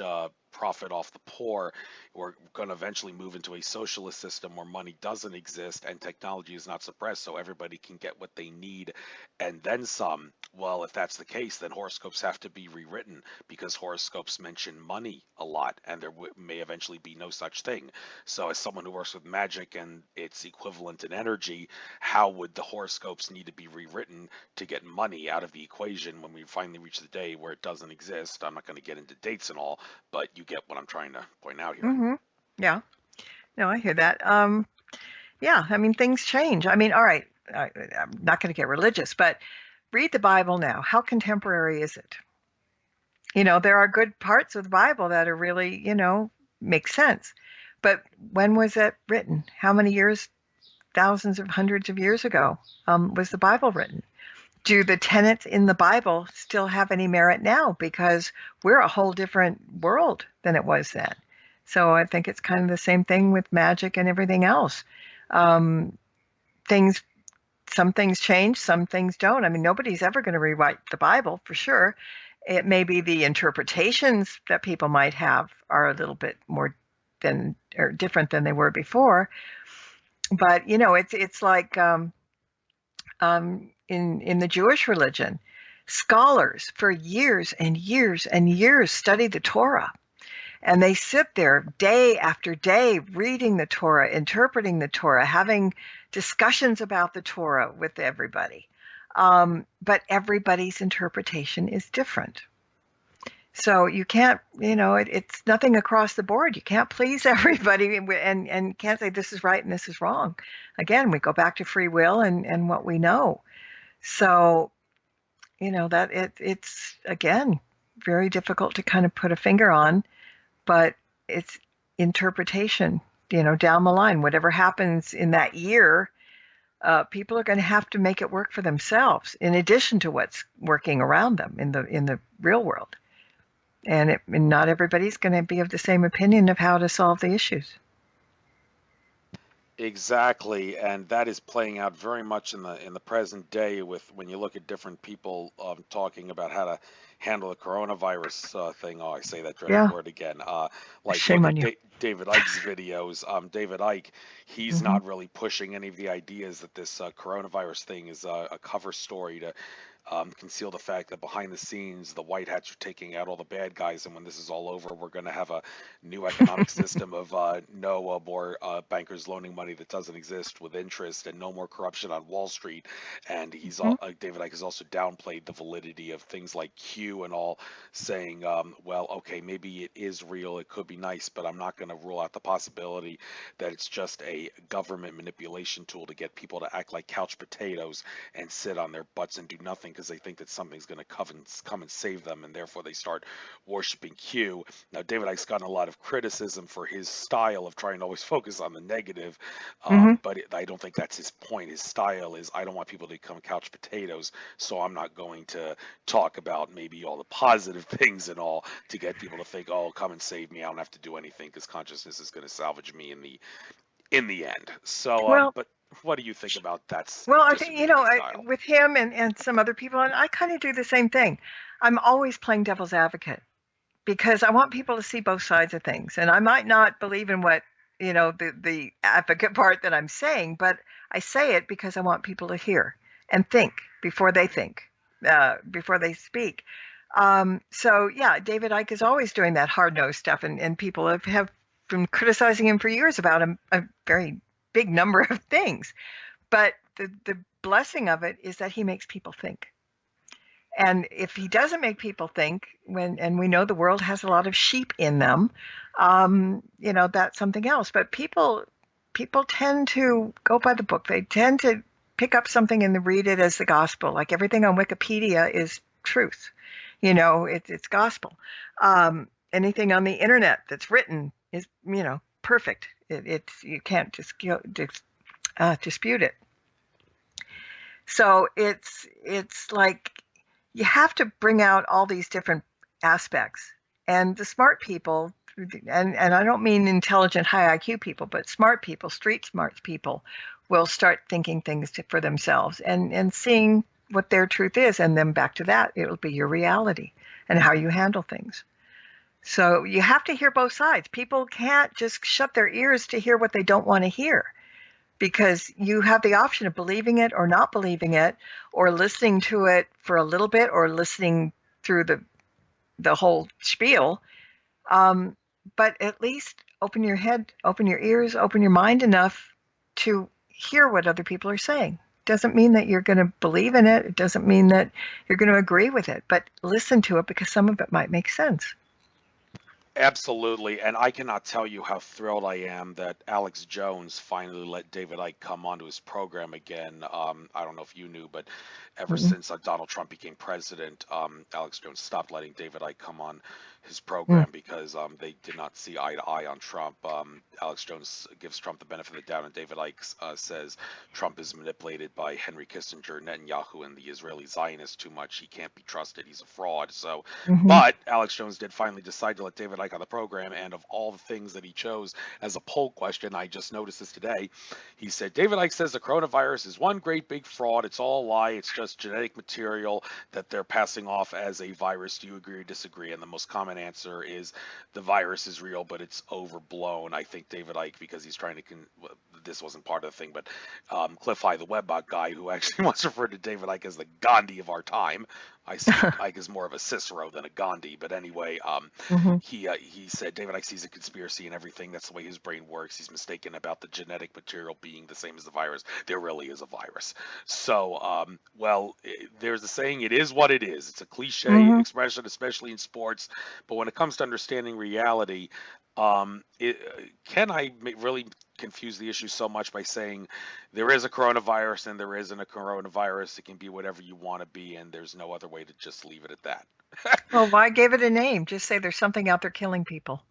profit off the poor. We're going to eventually move into a socialist system where money doesn't exist and technology is not suppressed, so everybody can get what they need and then some. Well, if that's the case, then horoscopes have to be rewritten because horoscopes mention money a lot, and there may eventually be no such thing. So, as someone who works with magic and its equivalent in energy, how would the horoscopes need to be rewritten to get money out of the equation when we finally reach the day where it doesn't exist? I'm not going to get into dates and all, but you get what I'm trying to point out here. Mm-hmm. Yeah. No, I hear that. Yeah, I mean, things change. I mean, all right, I'm not going to get religious, but read the Bible now. How contemporary is it? You know, there are good parts of the Bible that are really, you know, make sense. But when was it written? How many years, thousands of hundreds of years ago, was the Bible written? Do the tenets in the Bible still have any merit now? Because we're a whole different world than it was then. So I think it's kind of the same thing with magic and everything else. Um, things, some things change, some things don't. I mean, nobody's ever going to rewrite the Bible for sure. It may be the interpretations that people might have are a little bit more than or different than they were before. But you know, it's like in the Jewish religion, scholars for years and years and years study the Torah. And they sit there day after day reading the Torah, interpreting the Torah, having discussions about the Torah with everybody. But everybody's interpretation is different. So you can't, you know, it's nothing across the board. You can't please everybody and can't say this is right and this is wrong. Again, we go back to free will and what we know. So, you know, that it's again very difficult to kind of put a finger on, but it's interpretation, you know, down the line. Whatever happens in that year, people are going to have to make it work for themselves in addition to what's working around them in the real world. And not everybody's going to be of the same opinion of how to solve the issues. Exactly, and that is playing out very much in the present day with when you look at different people talking about how to handle the coronavirus thing. Oh, I say that dreaded Yeah, word again. Like shame look on at you. David Icke's videos. David Icke, he's Hmm. not really pushing any of the ideas that this coronavirus thing is a cover story to conceal the fact that behind the scenes, the white hats are taking out all the bad guys, and when this is all over, we're going to have a new economic system of no more bankers loaning money that doesn't exist with interest, and no more corruption on Wall Street. And Hmm. David Icke has also downplayed the validity of things like Q and all, saying, well, okay, maybe it is real, it could be nice, but I'm not going to rule out the possibility that it's just a government manipulation tool to get people to act like couch potatoes and sit on their butts and do nothing because they think that something's going to come and save them, and therefore they start worshiping Q. Now, David Icke's gotten a lot of criticism for his style of trying to always focus on the negative, Hmm. but I don't think that's his point. His style is, I don't want people to become couch potatoes, so I'm not going to talk about maybe all the positive things and all to get people to think, oh, come and save me. I don't have to do anything because consciousness is going to salvage me in the end. So, Well, but What do you think about that Well, I think, distribution style? with him and some other people, and I kind of do the same thing. I'm always playing devil's advocate because I want people to see both sides of things. And I might not believe in what, the advocate part that I'm saying, but I say it because I want people to hear and think, before they speak. So yeah, David Icke is always doing that hard-nosed stuff, and people have been criticizing him for years about a very big number of things. But the blessing of it is that he makes people think. And if he doesn't make people think, and we know the world has a lot of sheep in them, that's something else. But people tend to go by the book. They tend to pick up something and read it as the gospel. Like everything on Wikipedia is truth. It's gospel. Anything on the internet that's written is, perfect. It's you can't dispute it. So it's like you have to bring out all these different aspects. And the smart people, and I don't mean intelligent, high IQ people, but smart people, street smart people, will start thinking things for themselves and seeing what their truth is. And then back to that, it will be your reality and how you handle things. So you have to hear both sides. People can't just shut their ears to hear what they don't want to hear, because you have the option of believing it or not believing it, or listening to it for a little bit, or listening through the whole spiel. But at least open your head, open your ears, open your mind enough to hear what other people are saying. Doesn't mean that you're going to believe in it. It doesn't mean that you're going to agree with it, but listen to it because some of it might make sense. Absolutely, and I cannot tell you how thrilled I am that Alex Jones finally let David Icke come onto his program again. I don't know if you knew, but ever since Donald Trump became president, Alex Jones stopped letting David Icke come on his program because they did not see eye to eye on Trump. Alex Jones gives Trump the benefit of the doubt, and David Icke says Trump is manipulated by Henry Kissinger, Netanyahu, and the Israeli Zionists too much. He can't be trusted. He's a fraud. So, but Alex Jones did finally decide to let David Icke on the program, and of all the things that he chose as a poll question, I just noticed this today, he said, David Icke says the coronavirus is one great big fraud. It's all a lie. It's just genetic material that they're passing off as a virus. Do you agree or disagree? And the most common answer is the virus is real, but it's overblown. I think David Icke, because he's trying to, this wasn't part of the thing, but Cliff High, the Webbot guy, who actually once referred to David Icke as the Gandhi of our time. I see Icke is more of a Cicero than a Gandhi, but anyway, he said David Icke sees a conspiracy in everything. That's the way his brain works. He's mistaken about the genetic material being the same as the virus. There really is a virus. So, there's a saying, it is what it is. It's a cliche expression, especially in sports. But when it comes to understanding reality, can I really confuse the issue so much by saying there is a coronavirus and there isn't a coronavirus? It can be whatever you want to be, and there's no other way to just leave it at that. Well, why give it a name? Just say there's something out there killing people.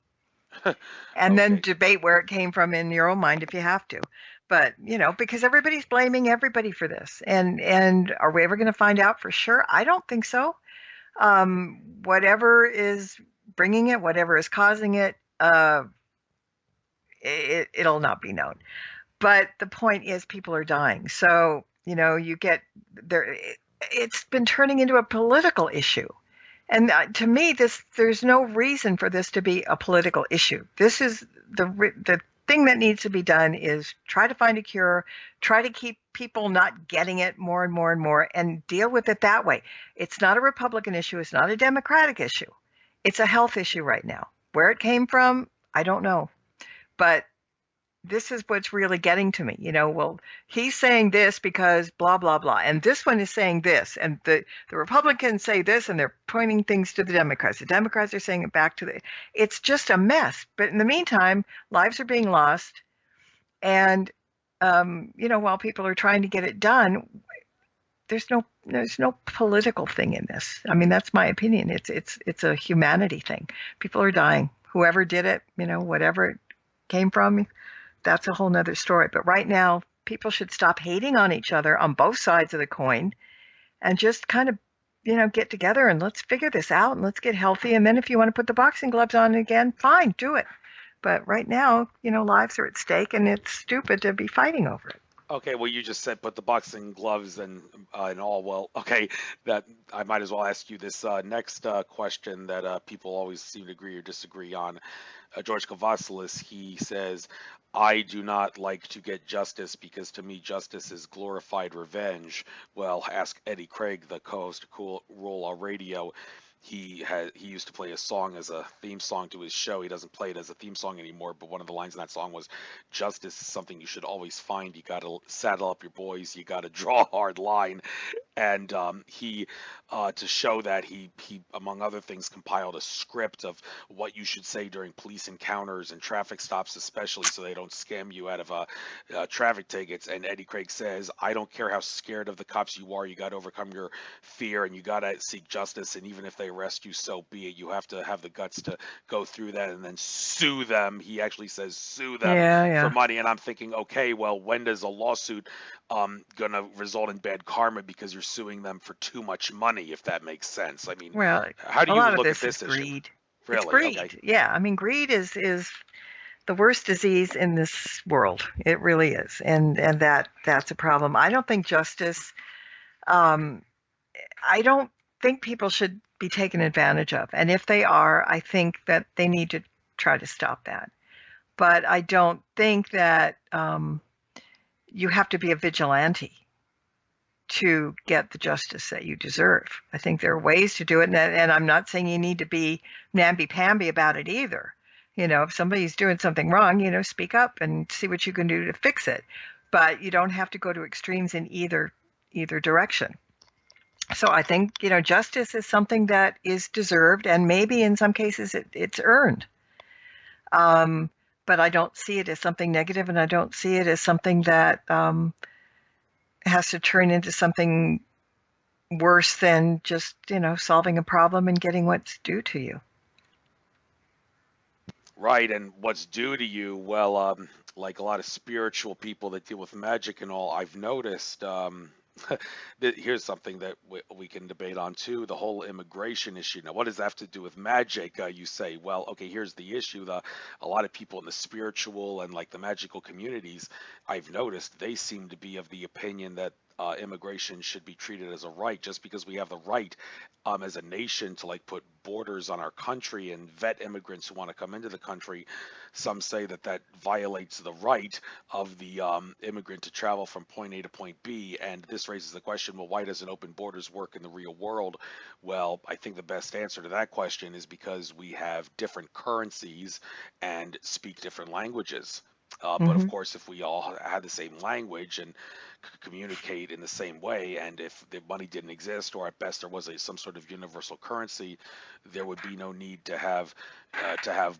And then debate where it came from in your own mind if you have to. But, because everybody's blaming everybody for this. And are we ever going to find out for sure? I don't think so. Whatever is bringing it, whatever is causing it, it'll not be known. But the point is people are dying. So, you get there. It's been turning into a political issue. And to me, there's no reason for this to be a political issue. This is the thing that needs to be done is try to find a cure, try to keep people not getting it more and more and more, and deal with it that way. It's not a Republican issue. It's not a Democratic issue. It's a health issue right now. Where it came from, I don't know. But this is what's really getting to me. Well, he's saying this because blah, blah, blah. And this one is saying this. And the Republicans say this, and they're pointing things to the Democrats. The Democrats are saying it back to it's just a mess. But in the meantime, lives are being lost. And, while people are trying to get it done, there's no political thing in this. I mean, that's my opinion. It's a humanity thing. People are dying. Whoever did it, whatever it came from, that's a whole nother story. But right now, people should stop hating on each other on both sides of the coin and just kind of, get together and let's figure this out and let's get healthy. And then if you want to put the boxing gloves on again, fine, do it. But right now, lives are at stake and it's stupid to be fighting over it. Okay, well, you just said put the boxing gloves and all. Well, okay, that I might as well ask you this next question that people always seem to agree or disagree on. George Kavassilis, he says, I do not like to get justice because to me justice is glorified revenge. Well, ask Eddie Craig, the co-host of Cool Roll Radio. He used to play a song as a theme song to his show. He doesn't play it as a theme song anymore, but one of the lines in that song was, "Justice is something you should always find. You got to saddle up your boys. You got to draw a hard line." And he to show that he among other things compiled a script of what you should say during police encounters and traffic stops, especially so they don't scam you out of traffic tickets. And Eddie Craig says, I don't care how scared of the cops you are, you got to overcome your fear and you got to seek justice, and even if they arrest you, so be it. You have to have the guts to go through that and then sue them. He actually says sue them Yeah, for yeah. money. And I'm thinking, okay, well, when does a lawsuit gonna result in bad karma because you're suing them for too much money, if that makes sense? I mean, Well, how do a you lot of look at this is this issue? greed. It's Really? Okay. greed. Yeah, I mean, greed is the worst disease in this world. It really is, and that's a problem. I don't think justice. Um, I don't think people should be taken advantage of, and if they are, I think that they need to try to stop that. But I don't think that you have to be a vigilante to get the justice that you deserve. I think there are ways to do it, and I'm not saying you need to be namby-pamby about it either. You know, if somebody's doing something wrong, you know, speak up and see what you can do to fix it. But you don't have to go to extremes in either direction. So I think, you know, justice is something that is deserved, and maybe in some cases it's earned. Um, but I don't see it as something negative, and I don't see it as something that has to turn into something worse than just, you know, solving a problem and getting what's due to you. Right, and what's due to you? Well, like a lot of spiritual people that deal with magic and all, I've noticed. Here's something that we can debate on too: the whole immigration issue. Now, what does that have to do with magic? You say, well, okay, here's the issue: a lot of people in the spiritual and like the magical communities, I've noticed they seem to be of the opinion that immigration should be treated as a right, just because we have the right as a nation to like put borders on our country and vet immigrants who want to come into the country. Some say that that violates the right of the immigrant to travel from point A to point B. And this raises the question, well, why doesn't open borders work in the real world? Well, I think the best answer to that question is because we have different currencies and speak different languages. But of Hmm. course, if we all had the same language and could communicate in the same way, and if the money didn't exist, or at best there was some sort of universal currency, there would be no need to have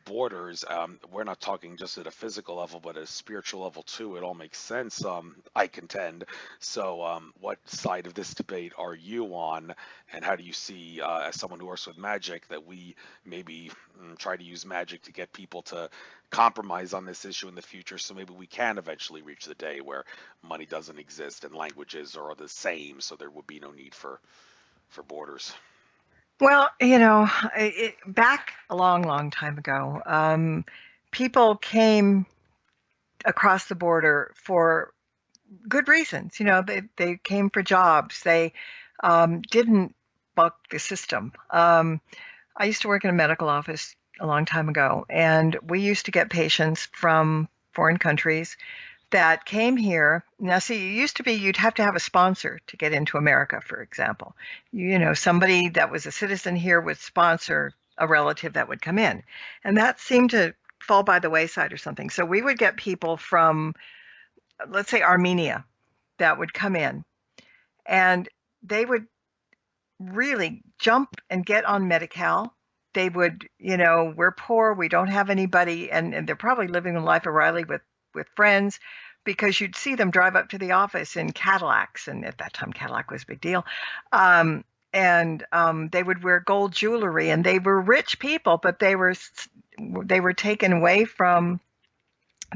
borders. We're not talking just at a physical level, but at a spiritual level too. It all makes sense, I contend. So, what side of this debate are you on, and how do you see, as someone who works with magic, that we maybe try to use magic to get people to compromise on this issue in the future, so maybe we can eventually reach the day where money doesn't exist and languages are the same, so there would be no need for borders. Well, you know, back a long, long time ago, people came across the border for good reasons. You know, they came for jobs. They didn't buck the system. I used to work in a medical office a long time ago, and we used to get patients from foreign countries that came here. Now, see, it used to be you'd have to have a sponsor to get into America, for example. You know, somebody that was a citizen here would sponsor a relative that would come in. And that seemed to fall by the wayside or something. So we would get people from, let's say, Armenia that would come in, and they would really jump and get on Medi-Cal. They would, you know, we're poor, we don't have anybody, and they're probably living the life of Riley with friends, because you'd see them drive up to the office in Cadillacs, and at that time Cadillac was a big deal. And they would wear gold jewelry, and they were rich people, but they were taken away from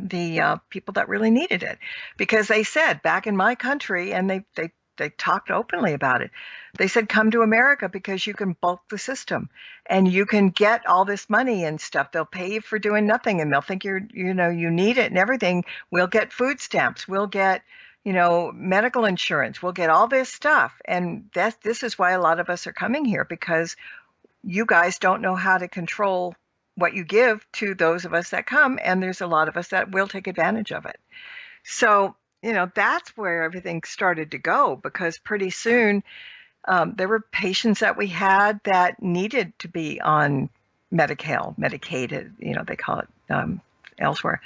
the people that really needed it, because they said, back in my country, and they talked openly about it. They said, come to America because you can bulk the system and you can get all this money and stuff. They'll pay you for doing nothing, and they'll think you need it and everything. We'll get food stamps. We'll get, medical insurance. We'll get all this stuff. And this is why a lot of us are coming here, because you guys don't know how to control what you give to those of us that come. And there's a lot of us that will take advantage of it. So, that's where everything started to go, because pretty soon there were patients that we had that needed to be on medicated, they call it elsewhere.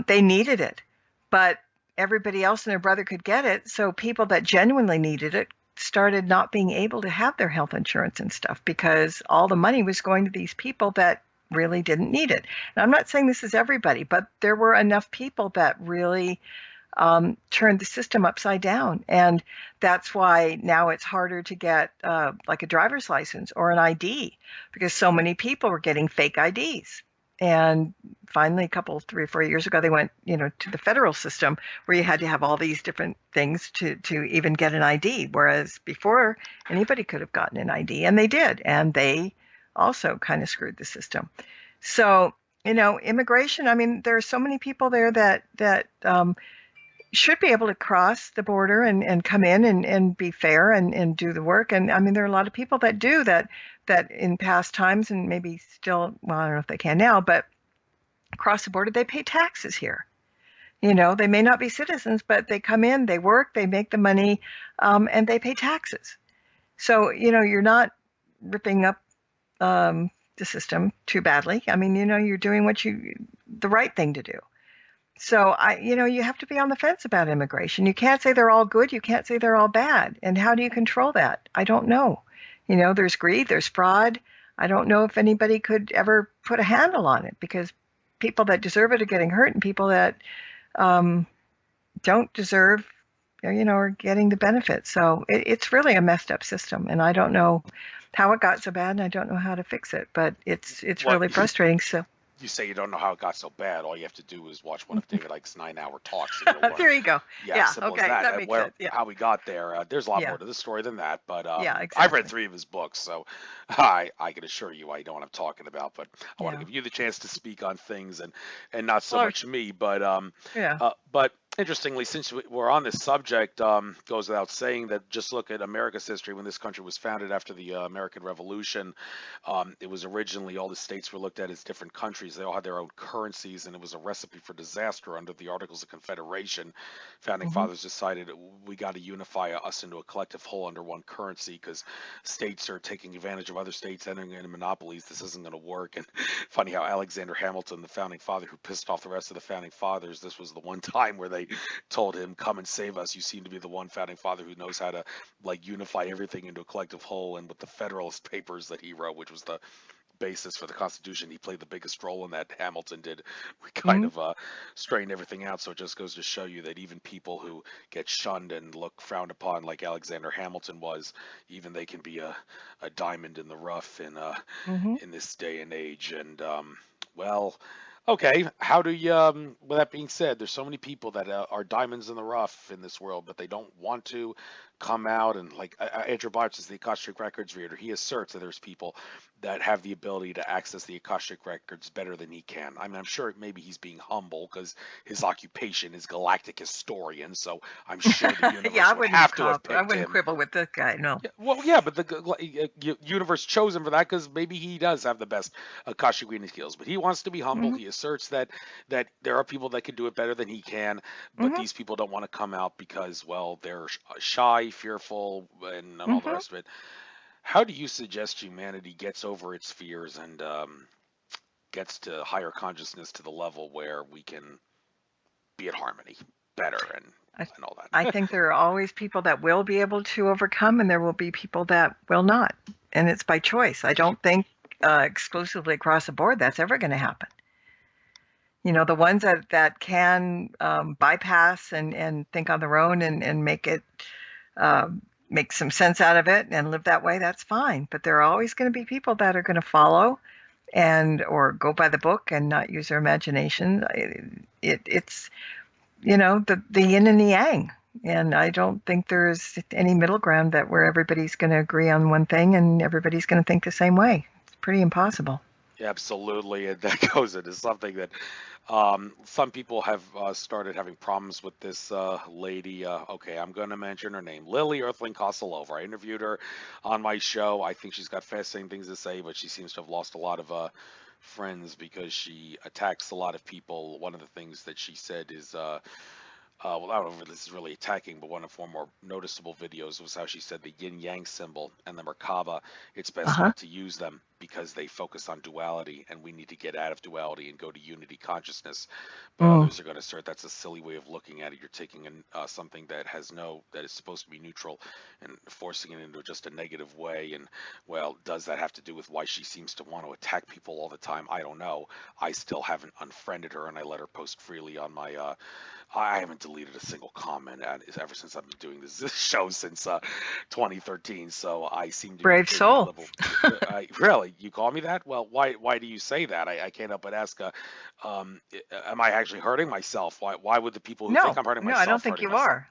They needed it, but everybody else and their brother could get it. So people that genuinely needed it started not being able to have their health insurance and stuff, because all the money was going to these people that really didn't need it. And I'm not saying this is everybody, but there were enough people that really turned the system upside down. And that's why now it's harder to get like a driver's license or an ID, because so many people were getting fake IDs. And finally, 3 or 4 years ago, they went, to the federal system where you had to have all these different things to even get an ID. Whereas before, anybody could have gotten an ID, and they did. And they also kind of screwed the system. So, immigration, I mean, there are so many people there that should be able to cross the border and come in and be fair and do the work. And I mean, there are a lot of people that do that in past times, and maybe still, well, I don't know if they can now, but across the border, they pay taxes here. They may not be citizens, but they come in, they work, they make the money, and they pay taxes. So, you're not ripping up the system too badly. I mean, you're doing the right thing to do. So you have to be on the fence about immigration. You can't say they're all good. You can't say they're all bad. And how do you control that? I don't know. There's greed, there's fraud. I don't know if anybody could ever put a handle on it, because people that deserve it are getting hurt, and people that don't deserve, are getting the benefit. So it's really a messed up system, and I don't know how it got so bad, and I don't know how to fix it. But it's really frustrating. So. You say you don't know how it got so bad. All you have to do is watch one of David Icke's 9-hour talks. There you go. Yeah, simple okay, as that makes sense. Yeah. How we got there. There's a lot more to the story than that, but yeah, exactly. I've read 3 of his books, so I can assure you I know what I'm talking about. But I want to give you the chance to speak on things and not so much me. But but interestingly, since we're on this subject, goes without saying that just look at America's history. When this country was founded after the American Revolution, it was originally, all the states were looked at as different countries. They all had their own currencies, and it was a recipe for disaster. Under the Articles of Confederation, founding fathers decided we got to unify us into a collective whole under one currency, because states are taking advantage of other states, entering into monopolies. This isn't going to work. And funny how Alexander Hamilton, the founding father who pissed off the rest of the founding fathers, this was the one time where they told him, come and save us. You seem to be the one founding father who knows how to unify everything into a collective whole. And with the Federalist Papers that he wrote, which was the basis for the Constitution, he played the biggest role in that. Hamilton did. We kind of straightened everything out. So it just goes to show you that even people who get shunned and look frowned upon, like Alexander Hamilton was, even they can be a diamond in the rough in this day and age. And well, okay, how do you, with that being said, there's so many people that are diamonds in the rough in this world, but they don't want to come out. And like Andrew Bartz is the Akashic Records reader. He asserts that there's people that have the ability to access the Akashic Records better than he can. I mean, I'm sure maybe he's being humble because his occupation is galactic historian, so I'm sure the universe would have to have picked him. I wouldn't quibble with this guy, no. Yeah, well, yeah, but the universe chose him for that because maybe he does have the best Akashic reading skills. But he wants to be humble. He asserts that there are people that can do it better than he can, but these people don't want to come out because, well, they're shy, fearful, and all the rest of it. How do you suggest humanity gets over its fears and gets to higher consciousness to the level where we can be at harmony better and all that? I think there are always people that will be able to overcome, and there will be people that will not. And it's by choice. I don't think exclusively across the board that's ever going to happen. You know, the ones that can bypass and think on their own and make it make some sense out of it and live that way, that's fine. But there are always going to be people that are going to follow or go by the book and not use their imagination. It's, you know, the yin and the yang. And I don't think there's any middle ground where everybody's going to agree on one thing and everybody's going to think the same way. It's pretty impossible. Absolutely, and that goes into something that some people have started having problems with this lady. Okay, I'm going to mention her name, Lily Earthling Kosalova. I interviewed her on my show. I think she's got fascinating things to say, but she seems to have lost a lot of friends because she attacks a lot of people. One of the things that she said is well, I don't know if this is really attacking, but one of her more noticeable videos was how she said the yin yang symbol and the Merkaba, it's best Uh-huh. not to use them because they focus on duality, and we need to get out of duality and go to unity consciousness. But Mm. others are going to assert that's a silly way of looking at it. You're taking something that has that is supposed to be neutral and forcing it into just a negative way. And well, does that have to do with why she seems to want to attack people all the time? I don't know. I still haven't unfriended her, and I let her post freely on my I haven't deleted a single comment ever since I've been doing this show since 2013. So I seem to be Brave pretty soul. liberal. Really, you call me that? Well, why do you say that? I can't help but ask. Am I actually hurting myself? Why would the people who think No, I'm hurting no, I don't myself think hurting you myself? are.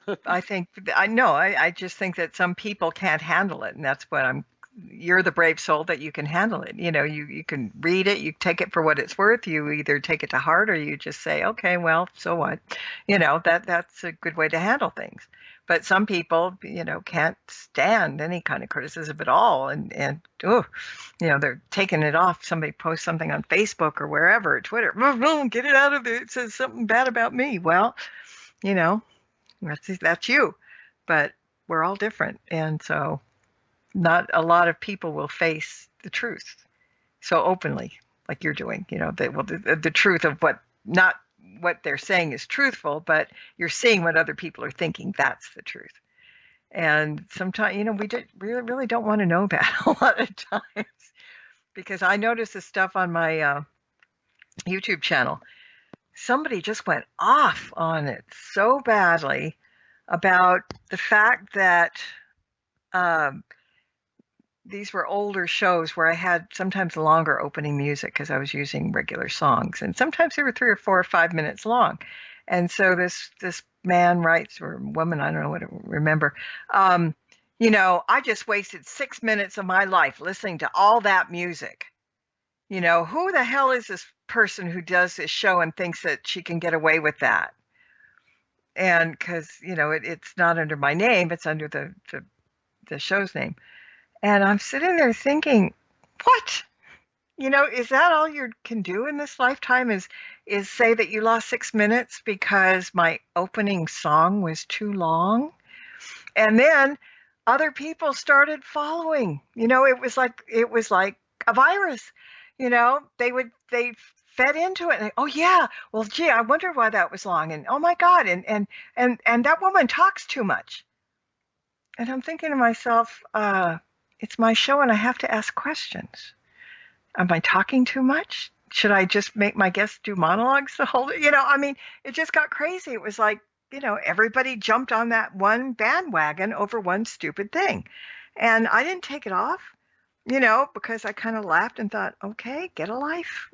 Okay. I think I know. I just think that some people can't handle it, and that's what I'm. You're the brave soul that you can handle it. You can read it, you take it for what it's worth. You either take it to heart or you just say, okay, well, so what? That's a good way to handle things. But some people, can't stand any kind of criticism at all, and oh, they're taking it off. Somebody posts something on Facebook or wherever, Twitter, get it out of there. It says something bad about me. Well, you know, that's you, but we're all different, and so not a lot of people will face the truth so openly, like you're doing. The truth of what not what they're saying is truthful, but you're seeing what other people are thinking. That's the truth. And sometimes, we really don't want to know that a lot of times because I noticed this stuff on my YouTube channel. Somebody just went off on it so badly about the fact that um, these were older shows where I had sometimes longer opening music because I was using regular songs, and sometimes they were 3 or 4 or 5 minutes long. And so this man writes, or woman, I don't know what I remember. Um, I just wasted 6 minutes of my life listening to all that music. Who the hell is this person who does this show and thinks that she can get away with that? And because it's not under my name, it's under the show's name. And I'm sitting there thinking, what? Is that all you can do in this lifetime is say that you lost 6 minutes because my opening song was too long? And then other people started following. It was like a virus. They fed into it and oh yeah, well gee, I wonder why that was long, and oh my God, and that woman talks too much. And I'm thinking to myself, it's my show and I have to ask questions. Am I talking too much? Should I just make my guests do monologues the whole, I mean, it just got crazy. It was like, everybody jumped on that one bandwagon over one stupid thing. And I didn't take it off, because I kind of laughed and thought, okay, get a life,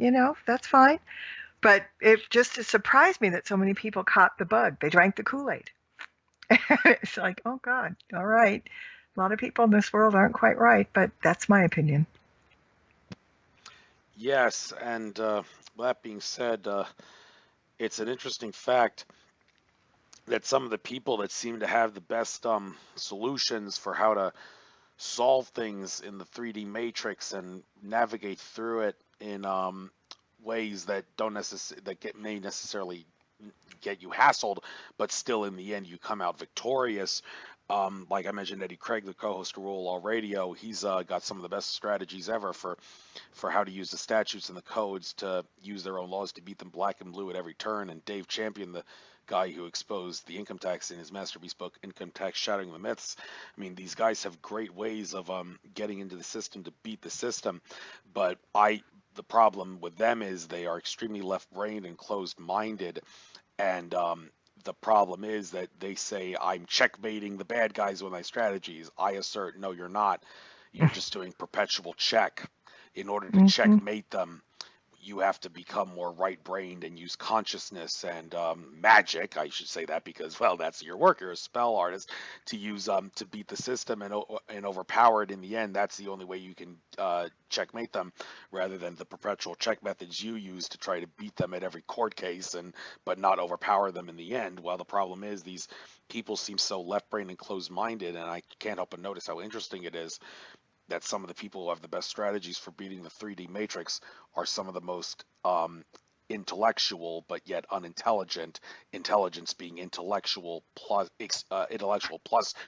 that's fine. But it just surprised me that so many people caught the bug. They drank the Kool-Aid. It's like, oh God, all right. A lot of people in this world aren't quite right, but that's my opinion. Yes, and that being said, it's an interesting fact that some of the people that seem to have the best solutions for how to solve things in the 3D matrix and navigate through it in ways that don't necessarily may necessarily get you hassled, but still in the end you come out victorious. Like I mentioned, Eddie Craig, the co-host of Roll All Radio, he's got some of the best strategies ever for how to use the statutes and the codes to use their own laws to beat them black and blue at every turn. And Dave Champion, the guy who exposed the income tax in his masterpiece book, Income Tax Shattering the Myths. I mean, these guys have great ways of getting into the system to beat the system. But the problem with them is they are extremely left-brained and closed-minded. And the problem is that they say, I'm checkmating the bad guys with my strategies. I assert, no, you're not. You're just doing perpetual check in order to Hmm. checkmate them. you have to become more right-brained and use consciousness and magic. I should say that because, well, that's your work. You're a spell artist to use to beat the system and overpower it in the end. That's the only way you can checkmate them, rather than the perpetual check methods you use to try to beat them at every court case and but not overpower them in the end. Well, the problem is these people seem so left-brained and closed-minded, and I can't help but notice how interesting it is that some of the people who have the best strategies for beating the 3D matrix are some of the most intellectual but yet unintelligent. Intelligence being intellectual plus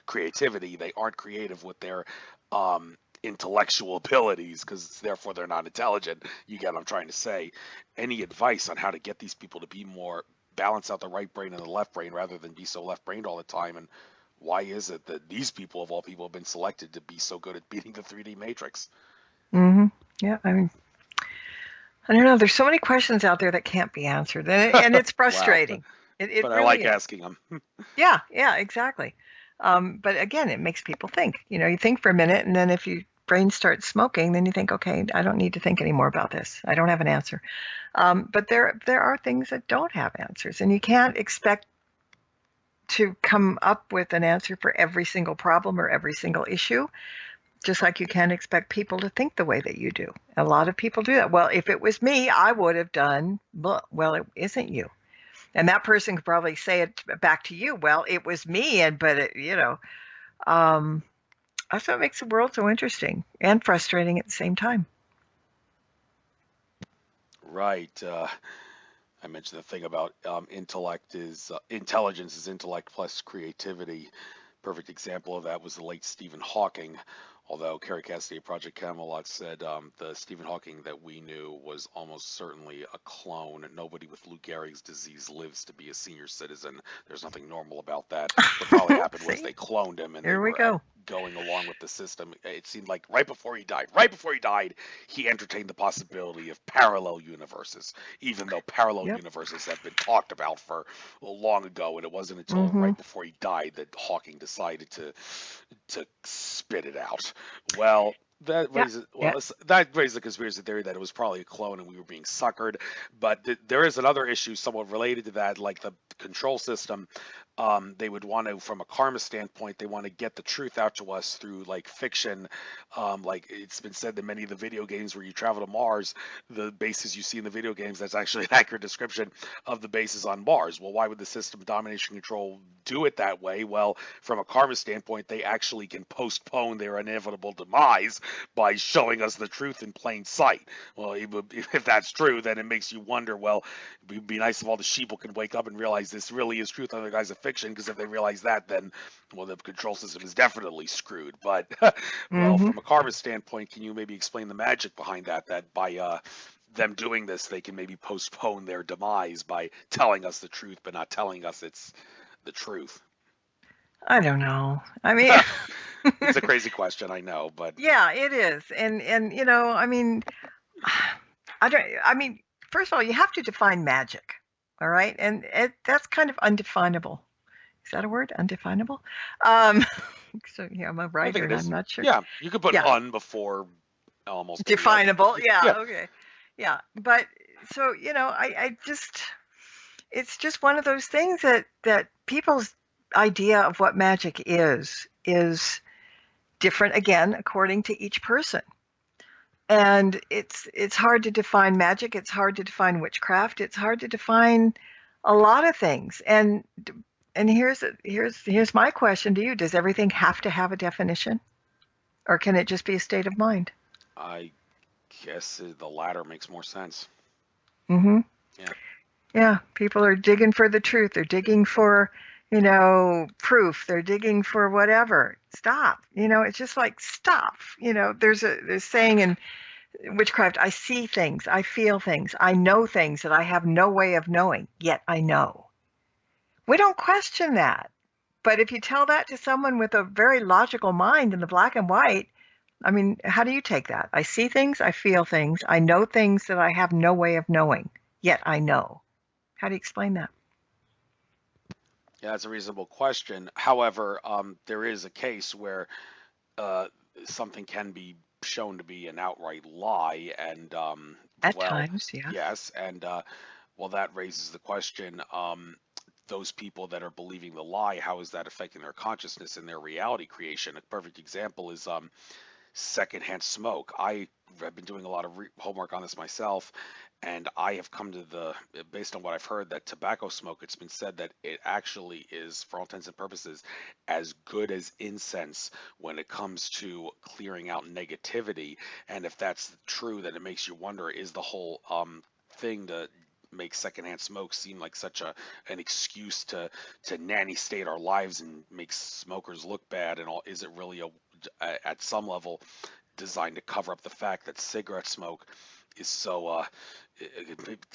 creativity. They aren't creative with their intellectual abilities, because therefore they're not intelligent. You get what I'm trying to say. Any advice on how to get these people to be more balance out the right brain and the left brain rather than be so left brained all the time? And why is it that these people of all people have been selected to be so good at beating the 3D matrix? Yeah, I mean, I don't know. There's so many questions out there that can't be answered, and it's frustrating. Wow. It But really I like is. asking them. Yeah, exactly. But again, it makes people think. You think for a minute, and then if your brain starts smoking, then you think, okay, I don't need to think anymore about this. I don't have an answer. But there are things that don't have answers, and you can't expect to come up with an answer for every single problem or every single issue, just like you can't expect people to think the way that you do. A lot of people do that. Well, if it was me, I would have done, well, it isn't you. And that person could probably say it back to you, well, it was me, that's what makes the world so interesting and frustrating at the same time. Right. I mentioned the thing about intelligence is intellect plus creativity. Perfect example of that was the late Stephen Hawking. Although Carrie Cassidy of Project Camelot said the Stephen Hawking that we knew was almost certainly a clone. Nobody with Lou Gehrig's disease lives to be a senior citizen. There's nothing normal about that. What probably happened was they cloned him and they Here we were go. going along with the system. It seemed like right before he died, he entertained the possibility of parallel universes, even though parallel Yep. universes have been talked about for long ago. And it wasn't until right before he died that Hawking decided to spit it out. Well, that raises the conspiracy theory that it was probably a clone and we were being suckered. But there is another issue somewhat related to that, like the control system. They would want to, from a karma standpoint, they want to get the truth out to us through like fiction. Like it's been said that many of the video games where you travel to Mars, the bases you see in the video games, that's actually an accurate description of the bases on Mars. Well, why would the system domination control do it that way? Well, from a karma standpoint, they actually can postpone their inevitable demise by showing us the truth in plain sight. Well, if that's true, then it makes you wonder, well, it'd be nice if all the sheeple can wake up and realize this really is truth, other guys are fiction, because if they realize that, then, well, the control system is definitely screwed. But, well, from a karma standpoint, can you maybe explain the magic behind that by them doing this, they can maybe postpone their demise by telling us the truth, but not telling us it's the truth? I don't know. I mean, It's a crazy question, I know, but yeah, it is. And I mean, first of all, you have to define magic. All right? And that's kind of undefinable. Is that a word? Undefinable? So yeah, I'm a I think writer it and is. I'm not sure. Yeah, you could put Yeah. "un" before almost any Definable. adjective. Yeah, Yeah, okay. Yeah. But so, I just it's just one of those things that people's idea of what magic is different again according to each person. And it's hard to define magic, it's hard to define witchcraft, it's hard to define a lot of things. And here's my question to you. Does everything have to have a definition? Or can it just be a state of mind? I guess the latter makes more sense. Mm-hmm. Yeah. Yeah, people are digging for the truth. They're digging for, proof. They're digging for whatever. Stop. It's just like stop. There's saying in witchcraft, I see things, I feel things, I know things that I have no way of knowing, yet I know. We don't question that. But if you tell that to someone with a very logical mind in the black and white, I mean, how do you take that? I see things, I feel things, I know things that I have no way of knowing, yet I know. How do you explain that? Yeah, that's a reasonable question. However, there is a case where uh, something can be shown to be an outright lie, and At Well, times, yes. yes, and well, that raises the question. Those people that are believing the lie, how is that affecting their consciousness and their reality creation? A perfect example is secondhand smoke. I have been doing a lot of homework on this myself, and I have come to the, based on what I've heard, that tobacco smoke, it's been said that it actually is, for all intents and purposes, as good as incense when it comes to clearing out negativity. And if that's true, then it makes you wonder, is the whole thing to make secondhand smoke seem like such an excuse to nanny state our lives and make smokers look bad and all? Is it really at some level designed to cover up the fact that cigarette smoke is so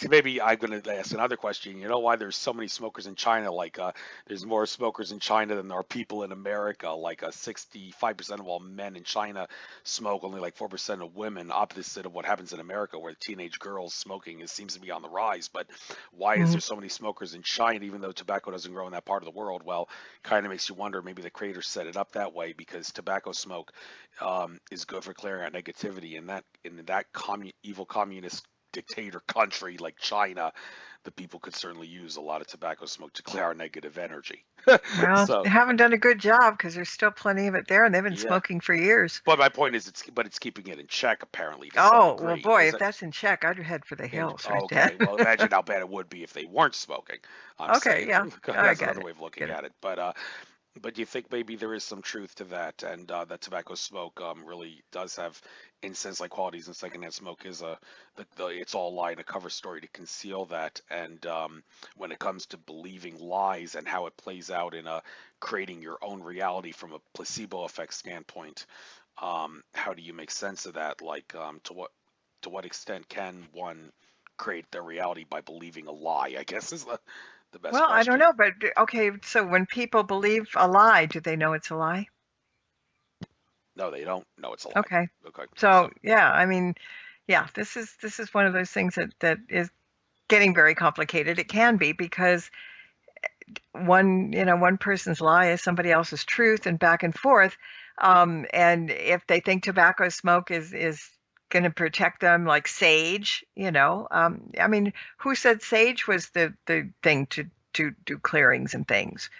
maybe I'm going to ask another question. You know why there's so many smokers in China? Like there's more smokers in China than there are people in America. Like 65% of all men in China smoke, only like 4% of women, opposite of what happens in America where teenage girls smoking seems to be on the rise. But why is Mhm. there so many smokers in China even though tobacco doesn't grow in that part of the world? Well, kind of makes you wonder, maybe the creators set it up that way because tobacco smoke is good for clearing out negativity. In that evil communist dictator country like China, the people could certainly use a lot of tobacco smoke to clear our negative energy. Well, So they haven't done a good job because there's still plenty of it there, and they've been yeah, smoking for years. but my point is, it's keeping it in check apparently to some Oh, well, degree. boy, Is if it? that's in check, I'd head for the And hills right then. okay, well, imagine how bad it would be if they weren't smoking. I'm Okay, saying yeah. I that's got another it. way of looking Get it. at it. But do you think maybe there is some truth to that, and that tobacco smoke really does have incense-like qualities, and secondhand smoke is it's all a lie and a cover story to conceal that. And when it comes to believing lies and how it plays out in creating your own reality from a placebo effect standpoint, how do you make sense of that? Like, to what extent can one create their reality by believing a lie? I guess is the best Well, I don't question. know, but okay, so when people believe a lie, do they know it's a lie? No, they don't. No, it's a lie. Okay. Okay, so So, yeah, I mean, yeah, this is one of those things that is getting very complicated. It can be because one person's lie is somebody else's truth and back and forth. And if they think tobacco smoke is going to protect them like sage, I mean, who said sage was the thing to do clearings and things?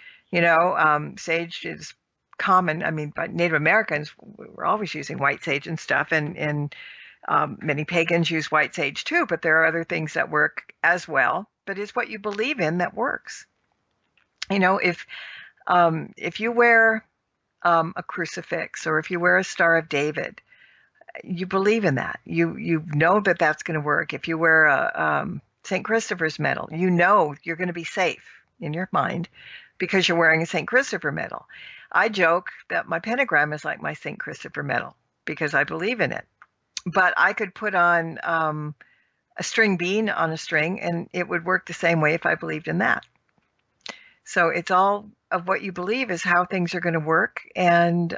Sage is common. I mean, but Native Americans were always using white sage and stuff, and many pagans use white sage too. But there are other things that work as well. But it's what you believe in that works. You know, if you wear a crucifix or if you wear a Star of David, you believe in that. You know that that's going to work. If you wear a St. Christopher's medal, you know you're going to be safe in your mind because you're wearing a St. Christopher medal. I joke that my pentagram is like my St. Christopher medal because I believe in it. But I could put on a string bean on a string and it would work the same way if I believed in that. So it's all of what you believe is how things are going to work, and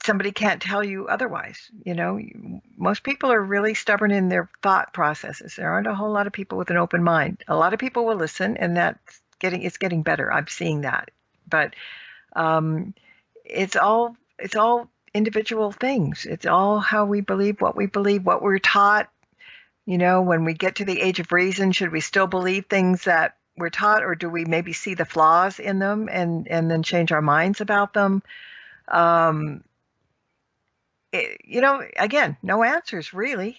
somebody can't tell you otherwise. Most people are really stubborn in their thought processes. There aren't a whole lot of people with an open mind. A lot of people will listen, and it's getting better. I'm seeing that, but um, it's all individual things. It's all how we believe, what we're taught. When we get to the age of reason, should we still believe things that we're taught, or do we maybe see the flaws in them and then change our minds about them? Um, again, no answers really,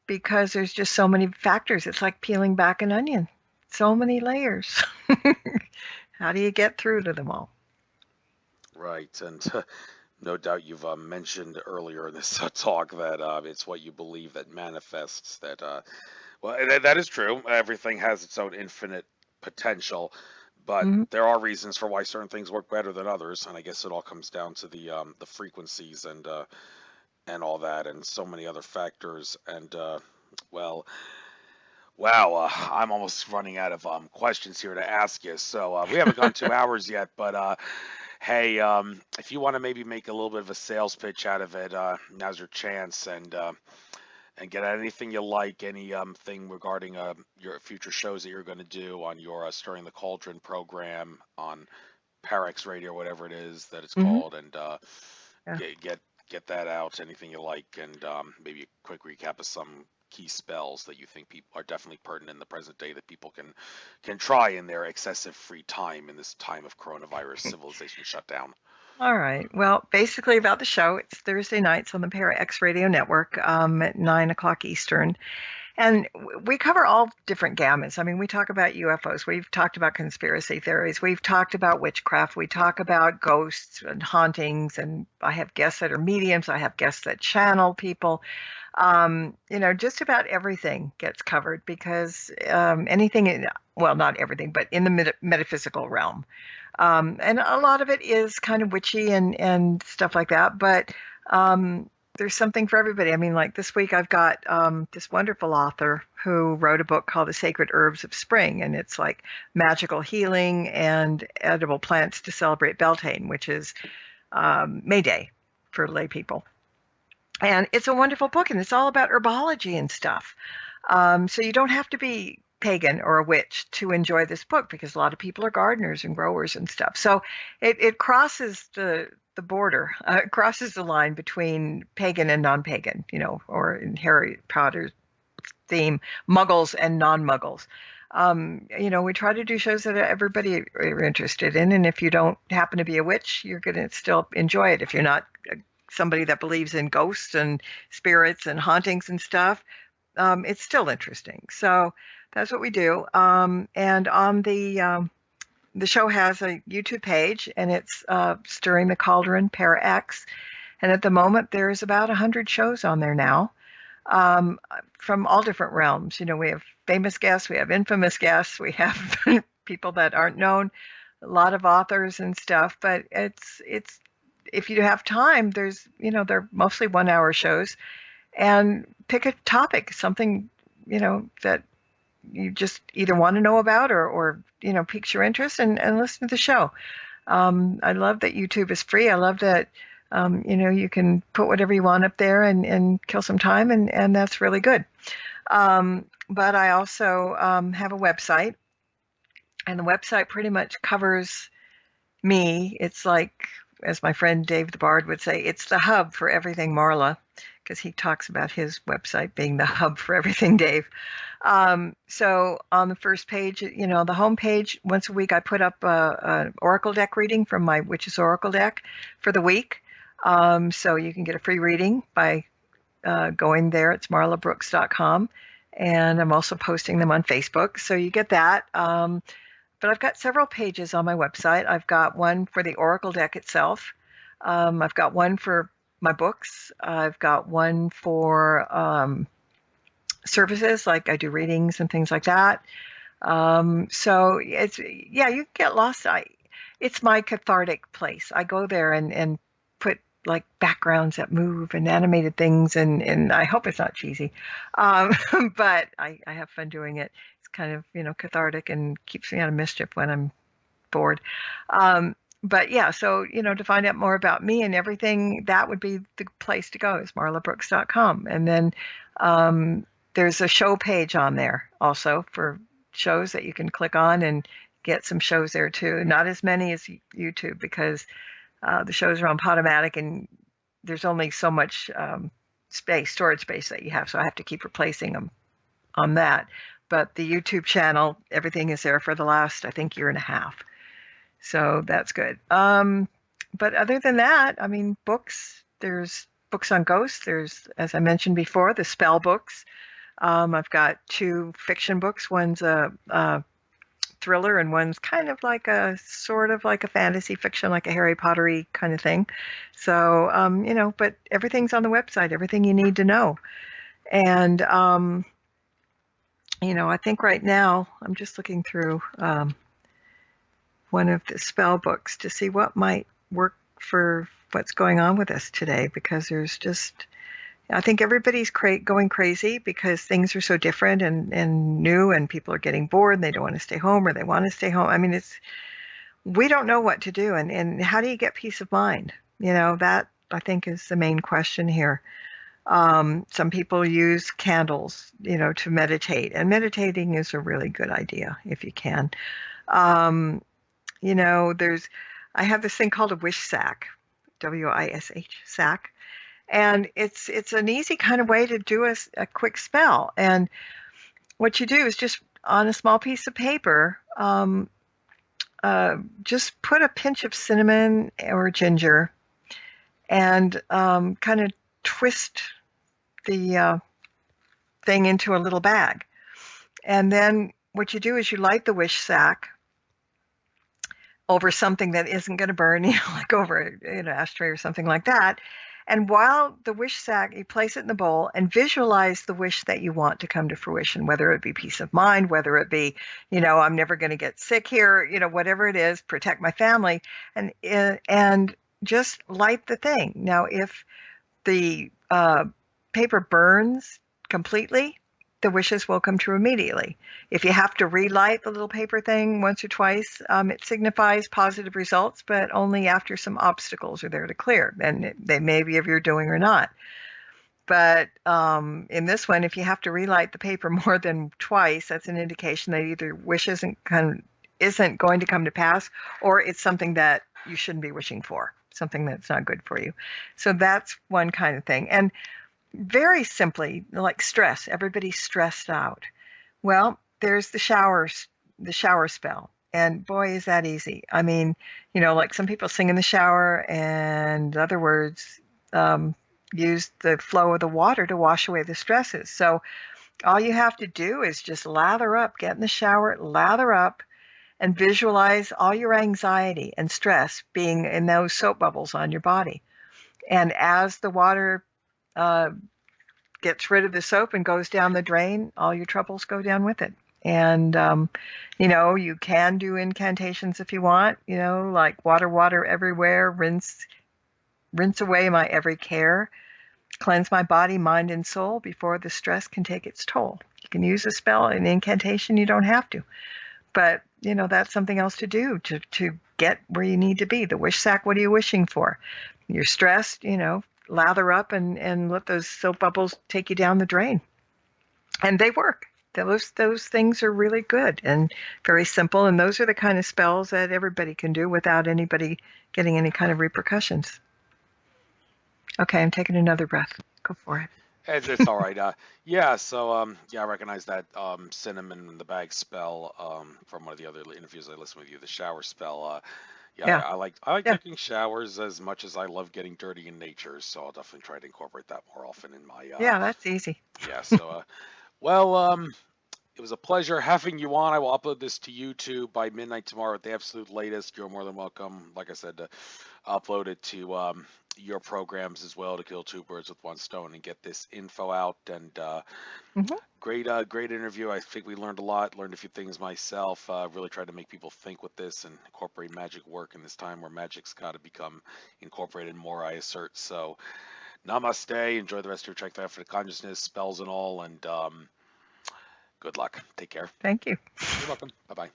because there's just so many factors. It's like peeling back an onion, so many layers. How do you get through to them all? right, and no doubt you've mentioned earlier in this talk that it's what you believe that manifests. That is true. Everything has its own infinite potential, but Hmm. there are reasons for why certain things work better than others, and I guess it all comes down to the frequencies and all that, and so many other factors. And well, wow, I'm almost running out of questions here to ask you. So we haven't gone 2 hours yet, but hey, if you want to maybe make a little bit of a sales pitch out of it, now's your chance, and get at anything you like, any thing regarding your future shows that you're going to do on your Stirring the Cauldron program on Parex Radio, whatever it is that it's Hmm. called, and Yeah. get get that out, anything you like, and maybe a quick recap of some key spells that you think people are definitely pertinent in the present day that people can try in their excessive free time in this time of coronavirus civilization shutdown. All right. Well, basically about the show, it's Thursday nights on the Para X Radio Network at 9 o'clock Eastern. And we cover all different gamuts. I mean, we talk about UFOs. We've talked about conspiracy theories. We've talked about witchcraft. We talk about ghosts and hauntings. And I have guests that are mediums. I have guests that channel people. Just about everything gets covered because anything, well, not everything, but in the metaphysical realm. And a lot of it is kind of witchy and stuff like that. But there's something for everybody. I mean, like this week I've got this wonderful author who wrote a book called The Sacred Herbs of Spring, and it's like magical healing and edible plants to celebrate Beltane, which is May Day for lay people. And it's a wonderful book, and it's all about herbology and stuff. So you don't have to be pagan or a witch to enjoy this book because a lot of people are gardeners and growers and stuff. So it crosses the border, crosses the line between pagan and non-pagan, or in Harry Potter's theme, muggles and non-muggles. We try to do shows that everybody are interested in, and if you don't happen to be a witch, you're going to still enjoy it. If you're not somebody that believes in ghosts and spirits and hauntings and stuff, it's still interesting. So that's what we do. And on the show has a YouTube page, and it's Stirring the Cauldron Para X. And at the moment, there's about 100 shows on there now from all different realms. We have famous guests, we have infamous guests, we have people that aren't known, a lot of authors and stuff. But it's if you have time, they're mostly 1-hour shows, and pick a topic, something that you just either want to know about or piques your interest, and listen to the show. I love that YouTube is free. I love that you can put whatever you want up there and kill some time, and that's really good. But I also have a website, and the website pretty much covers me. It's like, as my friend Dave the Bard would say, it's the hub for everything Marla, because he talks about his website being the hub for everything Dave. So on the first page, the home page, once a week I put up an oracle deck reading from my Witch's Oracle deck for the week. So you can get a free reading by going there. It's marlabrooks.com. And I'm also posting them on Facebook. So you get that. But I've got several pages on my website. I've got one for the oracle deck itself. I've got one for my books. I've got one for services, like I do readings and things like that. So you get lost. It's my cathartic place. I go there and put like backgrounds that move and animated things, and I hope it's not cheesy, but I have fun doing it. It's kind of cathartic and keeps me out of mischief when I'm bored. But yeah, so to find out more about me and everything, that would be the place to go, is marlabrooks.com. And then there's a show page on there also for shows that you can click on and get some shows there too. Not as many as YouTube, because the shows are on Podomatic and there's only so much storage space that you have, so I have to keep replacing them on that. But the YouTube channel, everything is there for the last, I think, year and a half. So that's good. But other than that, I mean, books, there's books on ghosts. There's, as I mentioned before, the spell books. I've got 2 fiction books. One's a thriller, and one's kind of like a sort of like a fantasy fiction, like a Harry Pottery kind of thing. So, but everything's on the website, everything you need to know. And, I think right now I'm just looking through one of the spell books to see what might work for what's going on with us today, because I think everybody's going crazy because things are so different and new, and people are getting bored and they don't want to stay home, or they want to stay home. I mean, we don't know what to do. And how do you get peace of mind? That I think is the main question here. Some people use candles, to meditate, and meditating is a really good idea if you can. I have this thing called a wish sack. W-I-S-H, sack. And it's an easy kind of way to do a quick spell. And what you do is just on a small piece of paper, just put a pinch of cinnamon or ginger and kind of twist the thing into a little bag. And then what you do is you light the wish sack over something that isn't going to burn, like over an ashtray or something like that. And while the wish sack, you place it in the bowl and visualize the wish that you want to come to fruition, whether it be peace of mind, whether it be, I'm never going to get sick here, whatever it is, protect my family, and just light the thing. Now, if the paper burns completely, the wishes will come true immediately. If you have to relight the little paper thing once or twice, it signifies positive results, but only after some obstacles are there to clear. And they may be of your doing or not. But in this one, if you have to relight the paper more than twice, that's an indication that either wish isn't going to come to pass, or it's something that you shouldn't be wishing for, something that's not good for you. So that's one kind of thing. And very simply, like stress, everybody's stressed out. Well, there's the shower spell. And boy, is that easy. I mean, like some people sing in the shower, and in other words, use the flow of the water to wash away the stresses. So all you have to do is just lather up, get in the shower, lather up, and visualize all your anxiety and stress being in those soap bubbles on your body. And as the water gets rid of the soap and goes down the drain, all your troubles go down with it. And, you can do incantations if you want, like water everywhere, rinse away my every care, cleanse my body, mind, and soul before the stress can take its toll. You can use a spell, an incantation, you don't have to. But, that's something else to do to get where you need to be. The wish sack, what are you wishing for? You're stressed, lather up and let those soap bubbles take you down the drain. And they work. Those things are really good and very simple. And those are the kind of spells that everybody can do without anybody getting any kind of repercussions. Okay, I'm taking another breath. Go for it. It's all right. So I recognize that cinnamon in the bag spell from one of the other interviews I listened with you, the shower spell. Yeah. I like taking showers as much as I love getting dirty in nature, so I'll definitely try to incorporate that more often in my Yeah, that's easy. It was a pleasure having you on. I will upload this to YouTube by midnight tomorrow at the absolute latest. You're more than welcome, like I said, to upload it to your programs as well, to kill two birds with one stone and get this info out. And great interview. I think we learned a lot, learned a few things myself. Really tried to make people think with this and incorporate magic work in this time where magic's got to become incorporated more, I assert. So namaste. Enjoy the rest of your check for the consciousness, spells and all. And good luck. Take care. Thank you. You're welcome. Bye-bye.